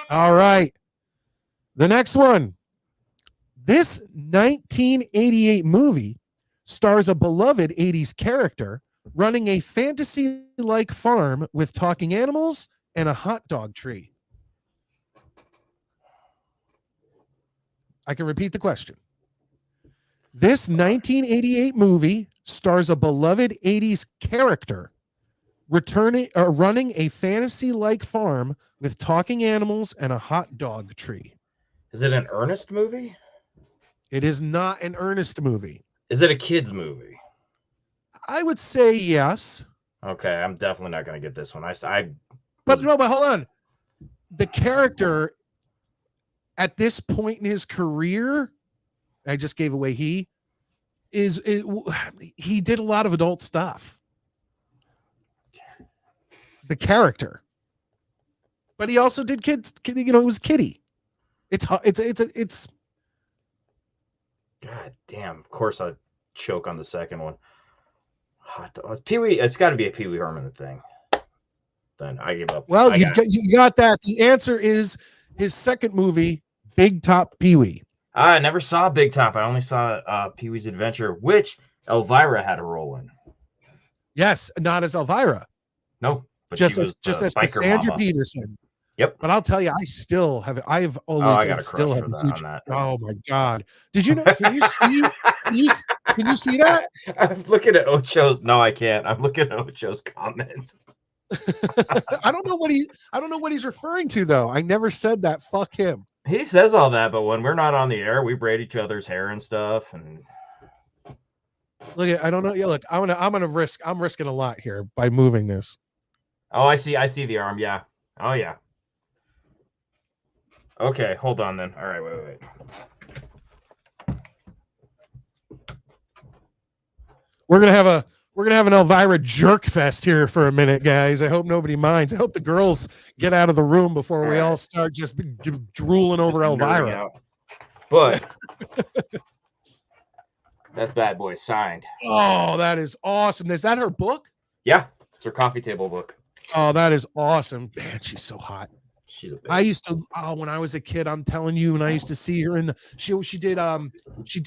All right. The next one. This 1988 movie stars a beloved 80s character running a fantasy-like farm with talking animals and a hot dog tree. I can repeat the question. This 1988 movie stars a beloved 80s character running a fantasy-like farm with talking animals and a hot dog tree. Is it an Ernest movie? It is not an Ernest movie. Is it a kids movie? I would say yes. Okay, I'm definitely not going to get this one. But hold on. The character at this point in his career, I just gave away he did a lot of adult stuff. The character. But he also did kids, it was Kitty. It's God damn. Of course I choke on the second one. Pee-wee, it's got to be a Pee-wee Herman thing. Then I give up. Well, you got that. The answer is his second movie, Big Top Pee-wee. I never saw Big Top. I only saw Pee-wee's Adventure, which Elvira had a role in. Yes, not as Elvira. No, but just she as Cassandra Peterson. Yep. But I'll tell you, I've always still have a huge. Oh my God! Did you know? Can you see? Can you see that? I'm looking at Ocho's. No, I can't. I'm looking at Ocho's comment. I don't know what he's referring to though. I never said that. Fuck him. He says all that, but when we're not on the air, we braid each other's hair and stuff. And look, I don't know. Yeah, look, I'm risking a lot here by moving this. Oh, I see the arm. Yeah. Oh yeah. Okay, hold on then. All right, wait. We're gonna have an Elvira jerk fest here for a minute, guys. I hope nobody minds. I hope the girls get out of the room before we all start just drooling over Elvira. But that bad boy signed. Oh, that is awesome. Is that her book? Yeah, it's her coffee table book. Oh, that is awesome. Man, she's so hot. She's a bitch. I used to when I was a kid, I'm telling you, and I used to see her in the she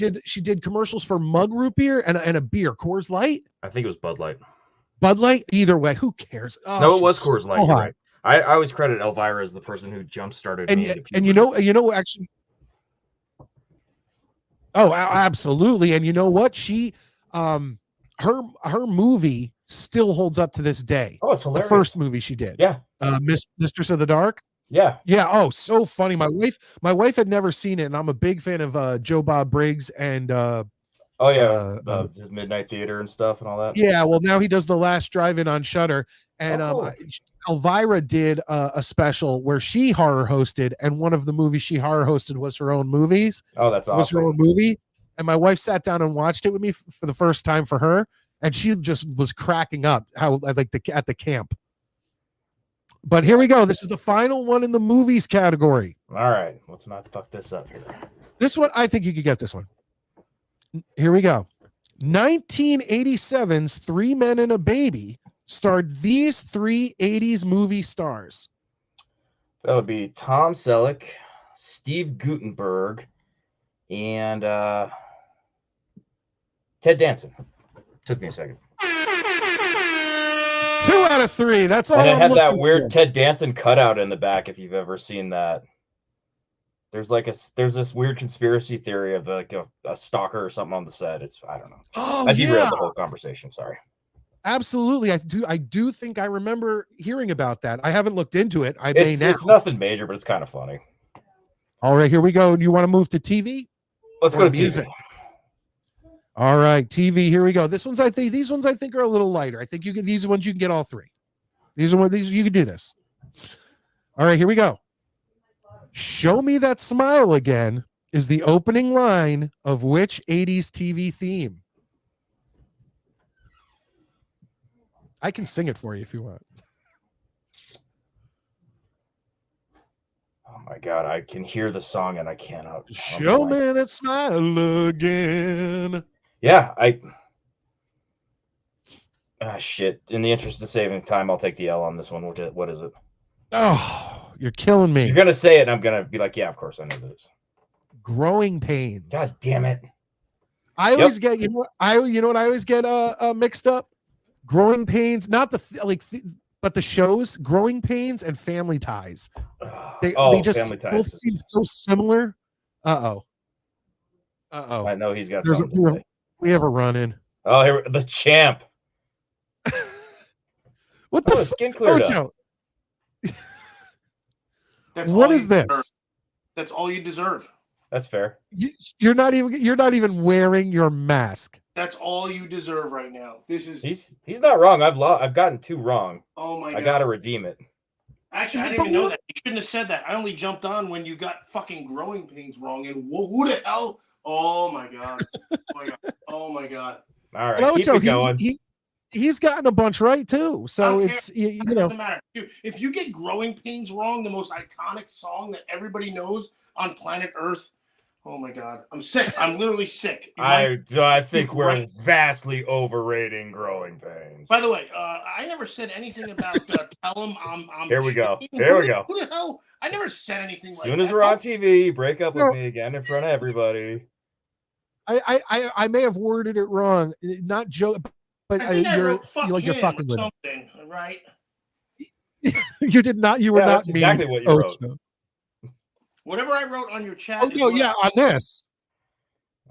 did commercials for Mug Root Beer and a beer, Coors Light. I think it was Bud Light. Bud Light, either way, who cares? Oh, no, it was Coors Light. You're right. I always credit Elvira as the person who jump started me into puberty. And actually. Oh, absolutely. And you know what? She her movie still holds up to this day. Oh, it's hilarious. The first movie she did. Yeah. Mistress of the Dark. Yeah. Yeah. Oh, so funny. My wife had never seen it, and I'm a big fan of Joe Bob Briggs and his Midnight Theater and stuff and all that. Yeah, well, now he does The Last Drive-In on Shudder, and Elvira did a special where she horror hosted, and one of the movies she horror hosted was her own movies. Oh, that's awesome. Was her own movie, and my wife sat down and watched it with me for the first time for her, and she just was cracking up at the camp. But here we go. This is the final one in the movies category. All right, let's not fuck this up here. This one, I think you could get this one. Here we go. 1987's Three Men and a Baby starred these three 80s movie stars. That would be Tom Selleck, Steve Guttenberg, and Ted Danson. Took me a second. 2 out of 3. That's all. And it had that weird Ted Danson cutout in the back. If you've ever seen that, there's this weird conspiracy theory of like a stalker or something on the set. I don't know. Oh, I derailed the whole conversation. Sorry. Absolutely, I do think I remember hearing about that. I haven't looked into it. I may now. It's nothing major, but it's kind of funny. All right, here we go. You want to move to TV? Let's go to music. TV. All right, TV. Here we go. These ones I think are a little lighter. I think these ones you can get all three. These you can do this. All right, here we go. Show me that smile again is the opening line of which 80s TV theme? I can sing it for you if you want. Oh my God, I can hear the song and I cannot. Show me that smile again. Yeah, shit. In the interest of saving time, I'll take the L on this one. What is it? Oh, you're killing me. You're gonna say it, and I'm gonna be like, yeah, of course I know this. Growing Pains. God damn it! I always get what I always get mixed up. Growing Pains, not but the shows Growing Pains and Family Ties. They just both seem so similar. Uh oh. I know he's got. We have a run in. Oh, here the champ. What Oh, the his skin cleared up. Ocho? That's What all is you this? deserve. That's all you deserve. That's fair. You're not even wearing your mask. That's all you deserve right now. This is. He's not wrong. I've gotten 2 wrong. Oh my god! I gotta redeem it. Actually, I didn't even know that. You shouldn't have said that. I only jumped on when you got fucking growing pains wrong. And who the hell? Oh my god! Oh my god! Oh my god! All right, But keep Ocho, it going. He's gotten a bunch right too. So I don't it's care. you It know. doesn't matter. Dude, if you get growing pains wrong, the most iconic song that everybody knows on planet Earth. Oh my god! I'm sick. I'm literally sick. I think we're right. vastly overrating growing pains. By the way, I never said anything about tell them I'm. Here we go. Who the hell? I never said anything like that. As soon as we're on TV, break up with me again in front of everybody. I may have worded it wrong. Not joke, but you're fucking with something, right? You did not. You were not that's exactly mean. what you wrote. Whatever I wrote on your chat. Oh no, yeah, on this.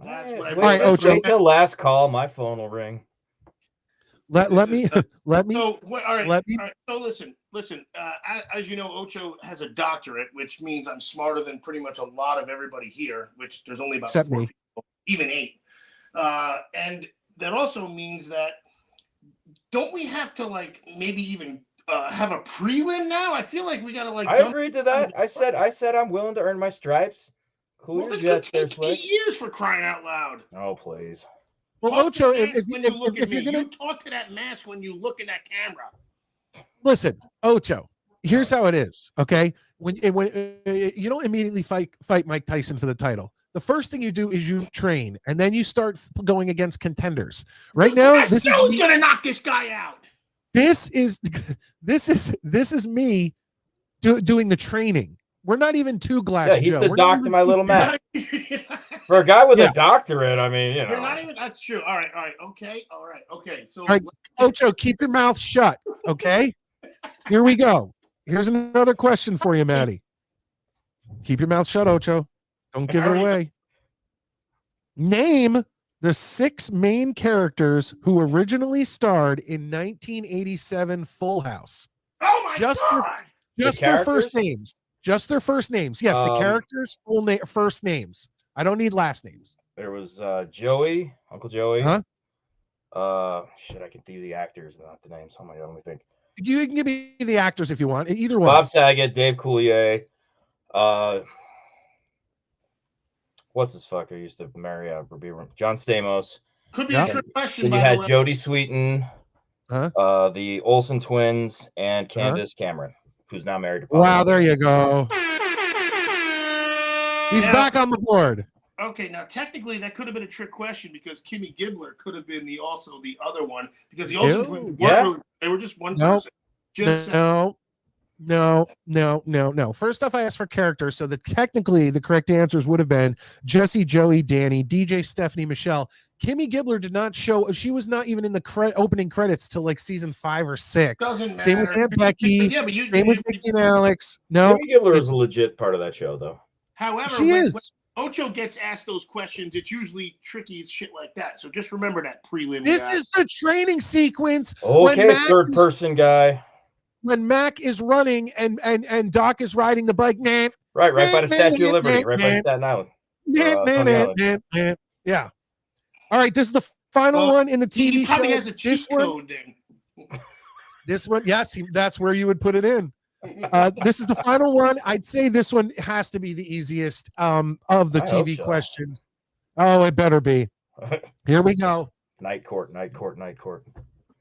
That's what I wrote. All right, Ocho. Wait till last call. My phone will ring. Let me. So, all right. So listen. As you know, Ocho has a doctorate, which means I'm smarter than pretty much a lot of everybody here. Which there's only about 4 people, even 8. And that also means that don't we have to maybe even have a prelim now? I feel like we gotta I agreed to that. I said I'm willing to earn my stripes. Cool. Well, this could take 8 years for crying out loud. Oh please. Well, Ocho, you talk to that mask when you look in that camera. Listen, Ocho. Here's how it is. Okay, when you don't immediately fight Mike Tyson for the title. The first thing you do is you train, and then you start going against contenders. Right now, this is who's gonna knock this guy out. This is me doing the training. We're not even 2 glass. Yeah, he's Joe. the doc to my little man. For a guy with a doctorate, I mean, you know. You're not even. That's true. All right. Okay. So, all right, Ocho, keep your mouth shut. Okay. Here we go. Here's another question for you, Maddie. Keep your mouth shut, Ocho. Don't give it away. Name the 6 main characters who originally starred in 1987 Full House. Oh my god! Just their first names. Just their first names. Yes, the characters' first names. I don't need last names. There was Joey, Uncle Joey. Huh? Shit, I can think of the actors, not the names. Oh my god, let me think. You can give me the actors if you want. Either one. Bob Saget, Dave Coulier. What's his fucker? Used to marry John Stamos. Could be a trick question. Then you had Jodie Sweetin, the Olsen twins, and Candace Cameron, who's now married to Bob. Wow, there you go. He's back on the board. Okay, now technically that could have been a trick question because Kimmy Gibbler could have been the other one because the Olsen twins weren't really, they were just one person. No. First off, I asked for characters, so technically the correct answers would have been Jesse, Joey, Danny, DJ, Stephanie, Michelle. Kimmy Gibbler did not show. She was not even in the opening credits till season 5 or 6. Same with Aunt Becky. Same with Nikki and Alex. No, Kimmy Gibbler is a legit part of that show, though. However, when Ocho gets asked those questions, it's usually tricky shit like that. So just remember that prelim. This is the training sequence. Okay, third person guy. When Mac is running and Doc is riding the bike, right by the Statue of Liberty, right by Staten Island. Yeah. All right, this is the final one in the TV he probably show. Has a cheat code then. This one, yes, that's where you would put it in. This is the final one. I'd say this one has to be the easiest of the TV questions. Oh, it better be. Here we go. Night Court.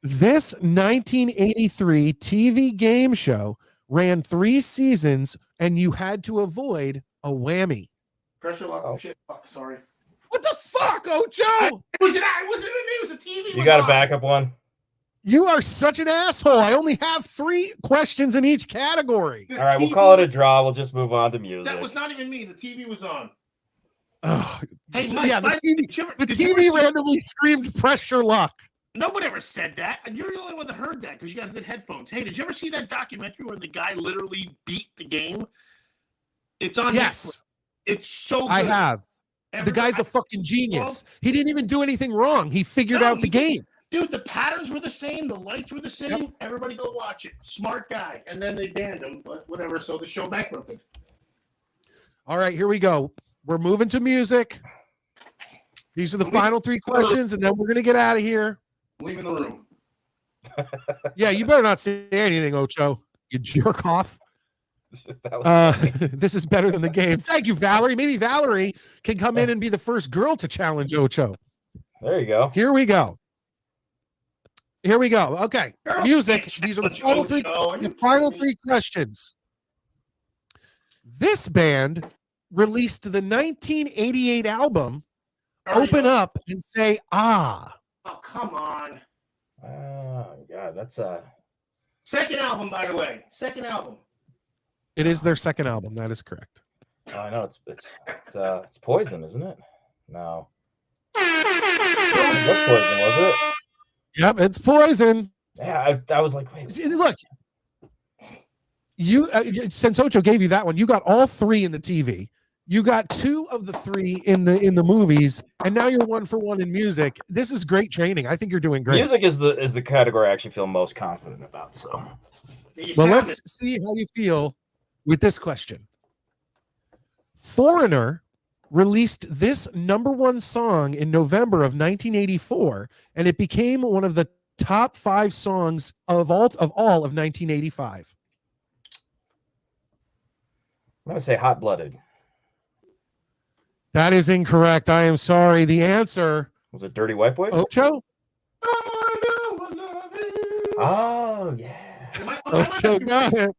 This 1983 TV game show ran 3 seasons, and you had to avoid a whammy. Pressure lock. Oh shit! Fuck, sorry. What the fuck, Ocho? It wasn't me. It was a TV. You got a backup one? You are such an asshole. I only have 3 questions in each category. All right, we'll call it a draw. We'll just move on to music. That was not even me. The TV was on. Oh, hey, Mike, yeah, the TV randomly screamed pressure lock. Nobody ever said that. And you're the only one that heard that because you got good headphones. Hey, did you ever see that documentary where the guy literally beat the game? It's on Netflix. It's so good. I have. The guy's a fucking genius. He didn't even do anything wrong. He figured out the game. Dude, the patterns were the same. The lights were the same. Yep. Everybody go watch it. Smart guy. And then they banned him, but whatever. So the show bankrupted. All right, here we go. We're moving to music. These are the final 3 questions, and then we're going to get out of here. Leaving the room. Yeah, you better not say anything, Ocho. You jerk off. This is better than the game. Thank you, Valerie. Maybe Valerie can come in and be the first girl to challenge Ocho. There you go. Here we go. Okay, music. These are the final three questions. This band released the 1988 album Open Up and Say Ah. Oh, come on. Oh, God, that's a... Second album, by the way. Second album. It is their second album. That is correct. Oh, I know. It's Poison, isn't it? No. What's Poison, was it? Yep, it's Poison. Yeah, I was like, wait. Look, you since Ocho gave you that one, you got all 3 in the TV. You got 2 of the 3 in the movies, and now you're 1 for 1 in music. This is great training. I think you're doing great. Music is the category I actually feel most confident about. So, well, let's see how you feel with this question. Foreigner released this #1 song in November of 1984, and it became one of the top 5 songs of all of 1985. I'm gonna say Hot Blooded. That is incorrect. I am sorry. The answer was it Dirty White Boys? Ocho? Oh yeah. Ocho got it.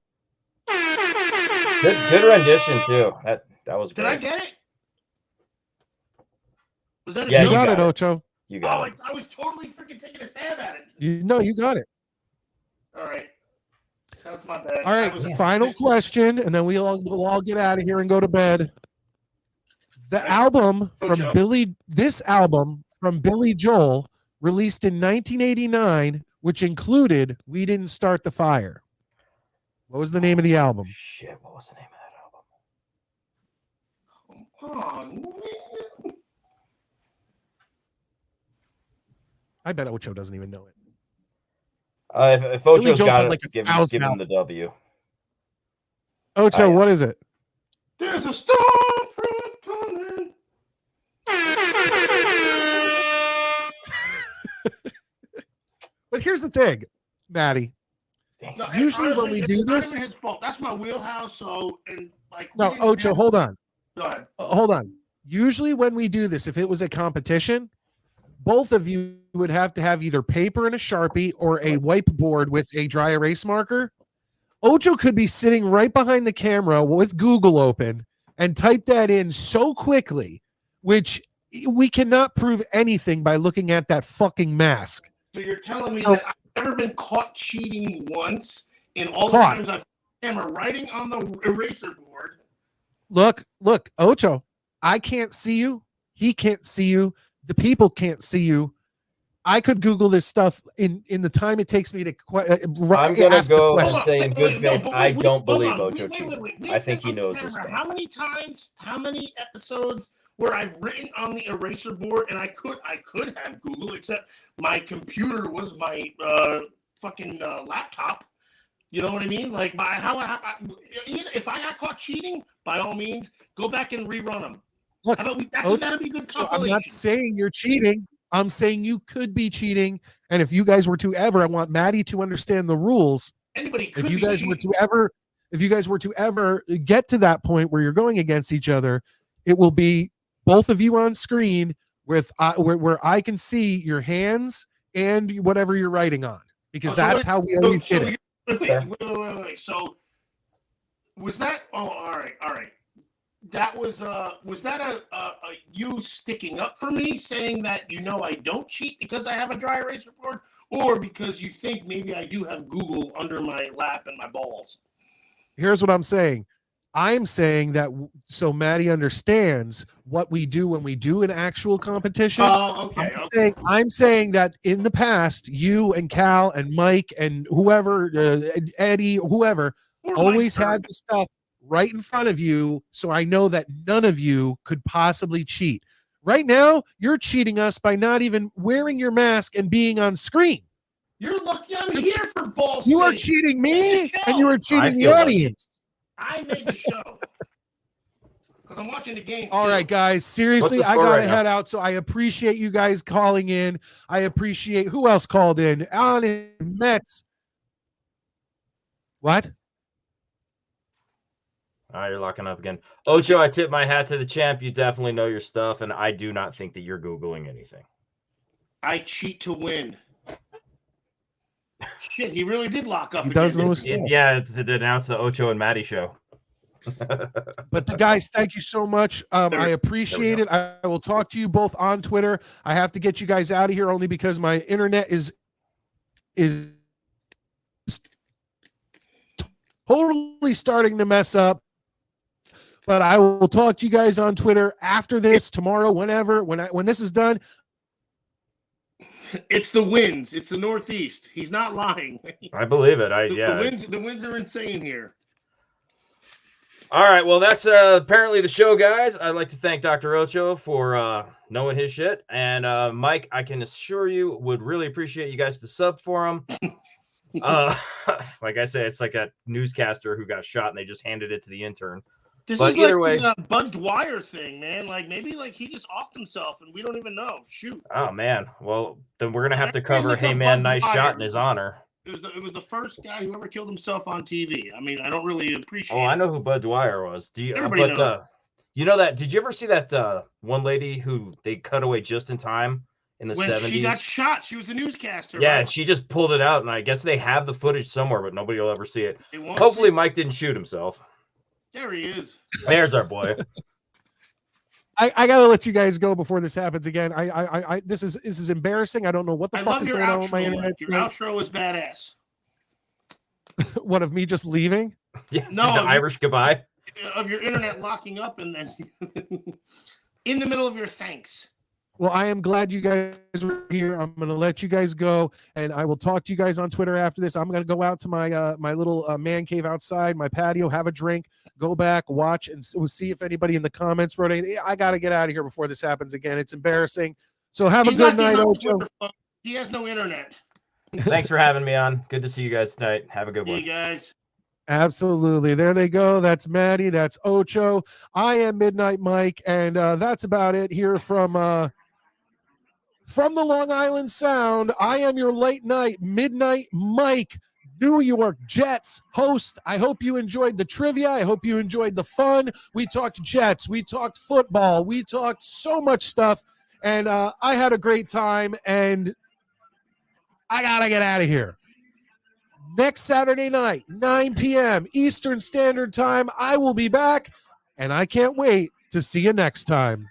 Good rendition too. That was great. Did I get it? Was that you got it, Ocho. You got it. I was totally freaking taking a stab at it. You got it. All right. That was my bad. All right, final question, and then we'll all get out of here and go to bed. The album from this album from Billy Joel, released in 1989, which included "We Didn't Start the Fire." What was the name of the album? Shit, what was the name of that album? Come on. I bet Ocho doesn't even know it. If Ocho's got it, like give him the W. Ocho, what is it? There's a storm front coming. But here's the thing, Maddie. No, usually when we do this, his fault. That's my wheelhouse. So no, Ocho, hold on. Go ahead. Hold on. Usually when we do this, if it was a competition, both of you would have to have either paper and a Sharpie or a whiteboard with a dry erase marker. Ocho could be sitting right behind the camera with Google open and type that in so quickly, which we cannot prove anything by looking at that fucking mask. So you're telling me that I've never been caught cheating once in all the times I've camera writing on the eraser board. Look, Ocho, I can't see you. He can't see you. The people can't see you. I could Google this stuff in the time it takes me to I'm gonna go and say in good faith, I don't believe Ocho cheated. I think he knows this stuff. How many times, how many episodes where I've written on the eraser board and I could have Google, except my computer was my fucking laptop. You know what I mean? Like, if I got caught cheating, by all means, go back and rerun them. Look, that'd be good. I'm not saying you're cheating. I'm saying you could be cheating. And if you guys were to ever, I want Maddie to understand the rules. Anybody could if you guys were to ever get to that point where you're going against each other, it will be both of you on screen with where I can see your hands and whatever you're writing on, because that's how we always did it. Wait. So was that? Oh, all right. That was that a you sticking up for me, saying that I don't cheat because I have a dry eraser board, or because you think maybe I do have Google under my lap and my balls? Here's what I'm saying. I'm saying that so Maddie understands what we do when we do an actual competition. Oh, okay. I'm saying that in the past, you and Cal and Mike and whoever, Eddie, whoever, always had the stuff right in front of you, so I know that none of you could possibly cheat. Right now, you're cheating us by not even wearing your mask and being on screen. You're lucky I'm here for balls. You are cheating me, and you are cheating the lucky. audience. I made the show. Because I'm watching the game. All right, guys. Seriously, I got to head out. So I appreciate you guys calling in. I appreciate who else called in. Alan Metz. What? All right, you're locking up again. Ocho, I tip my hat to the champ. You definitely know your stuff, and I do not think that you're Googling anything. I cheat to win. Shit, he really did lock up. He does know his stuff. Yeah, it's to announce the Ocho and Maddie show. But the guys, thank you so much. I appreciate it. I will talk to you both on Twitter. I have to get you guys out of here only because my internet is totally starting to mess up. But I will talk to you guys on Twitter after this, tomorrow, whenever, when this is done. It's the winds. It's the Northeast. He's not lying. I believe it. The winds are insane here. All right. Well, that's apparently the show, guys. I'd like to thank Dr. Ocho for knowing his shit. And Mike, I can assure you, would really appreciate you guys to sub for him. Like I said, it's like a newscaster who got shot and they just handed it to the intern. This is like the Bud Dwyer thing, man. Like maybe like he just offed himself and we don't even know. Shoot. Oh man. Well, then we're gonna have to cover. Hey man, nice shot in his honor. It was the first guy who ever killed himself on TV. I mean, I don't really appreciate. Oh, I know who Bud Dwyer was. Do you? Everybody knows. You know that? Did you ever see that one lady who they cut away just in time in the 70s? When she got shot, she was the newscaster. Yeah, right? she just pulled it out, and I guess they have the footage somewhere, but nobody will ever see it. Hopefully, Mike didn't shoot himself. There he is. There's our boy. I gotta let you guys go before this happens again. This is embarrassing. I don't know what the fuck is going on with my internet. Your outro is badass. What, of me just leaving? Yeah, no, the Irish goodbye. Of your internet locking up and then in the middle of your thanks. Well, I am glad you guys were here. I'm going to let you guys go, and I will talk to you guys on Twitter after this. I'm going to go out to my my little man cave outside, my patio, have a drink, go back, watch, and we'll see if anybody in the comments wrote anything. I got to get out of here before this happens again. It's embarrassing. So have a good night, Ocho. He has no internet. Thanks for having me on. Good to see you guys tonight. Have a good one. See you guys. Absolutely. There they go. That's Maddie. That's Ocho. I am Midnight Mike, and that's about it here from the Long Island Sound. I am your late night Midnight Mike, New York Jets host. I hope you enjoyed the trivia. I hope you enjoyed the fun. We talked Jets. We talked football. We talked so much stuff, and I had a great time, and I got to get out of here. Next Saturday night, 9 p.m. Eastern Standard Time, I will be back, and I can't wait to see you next time.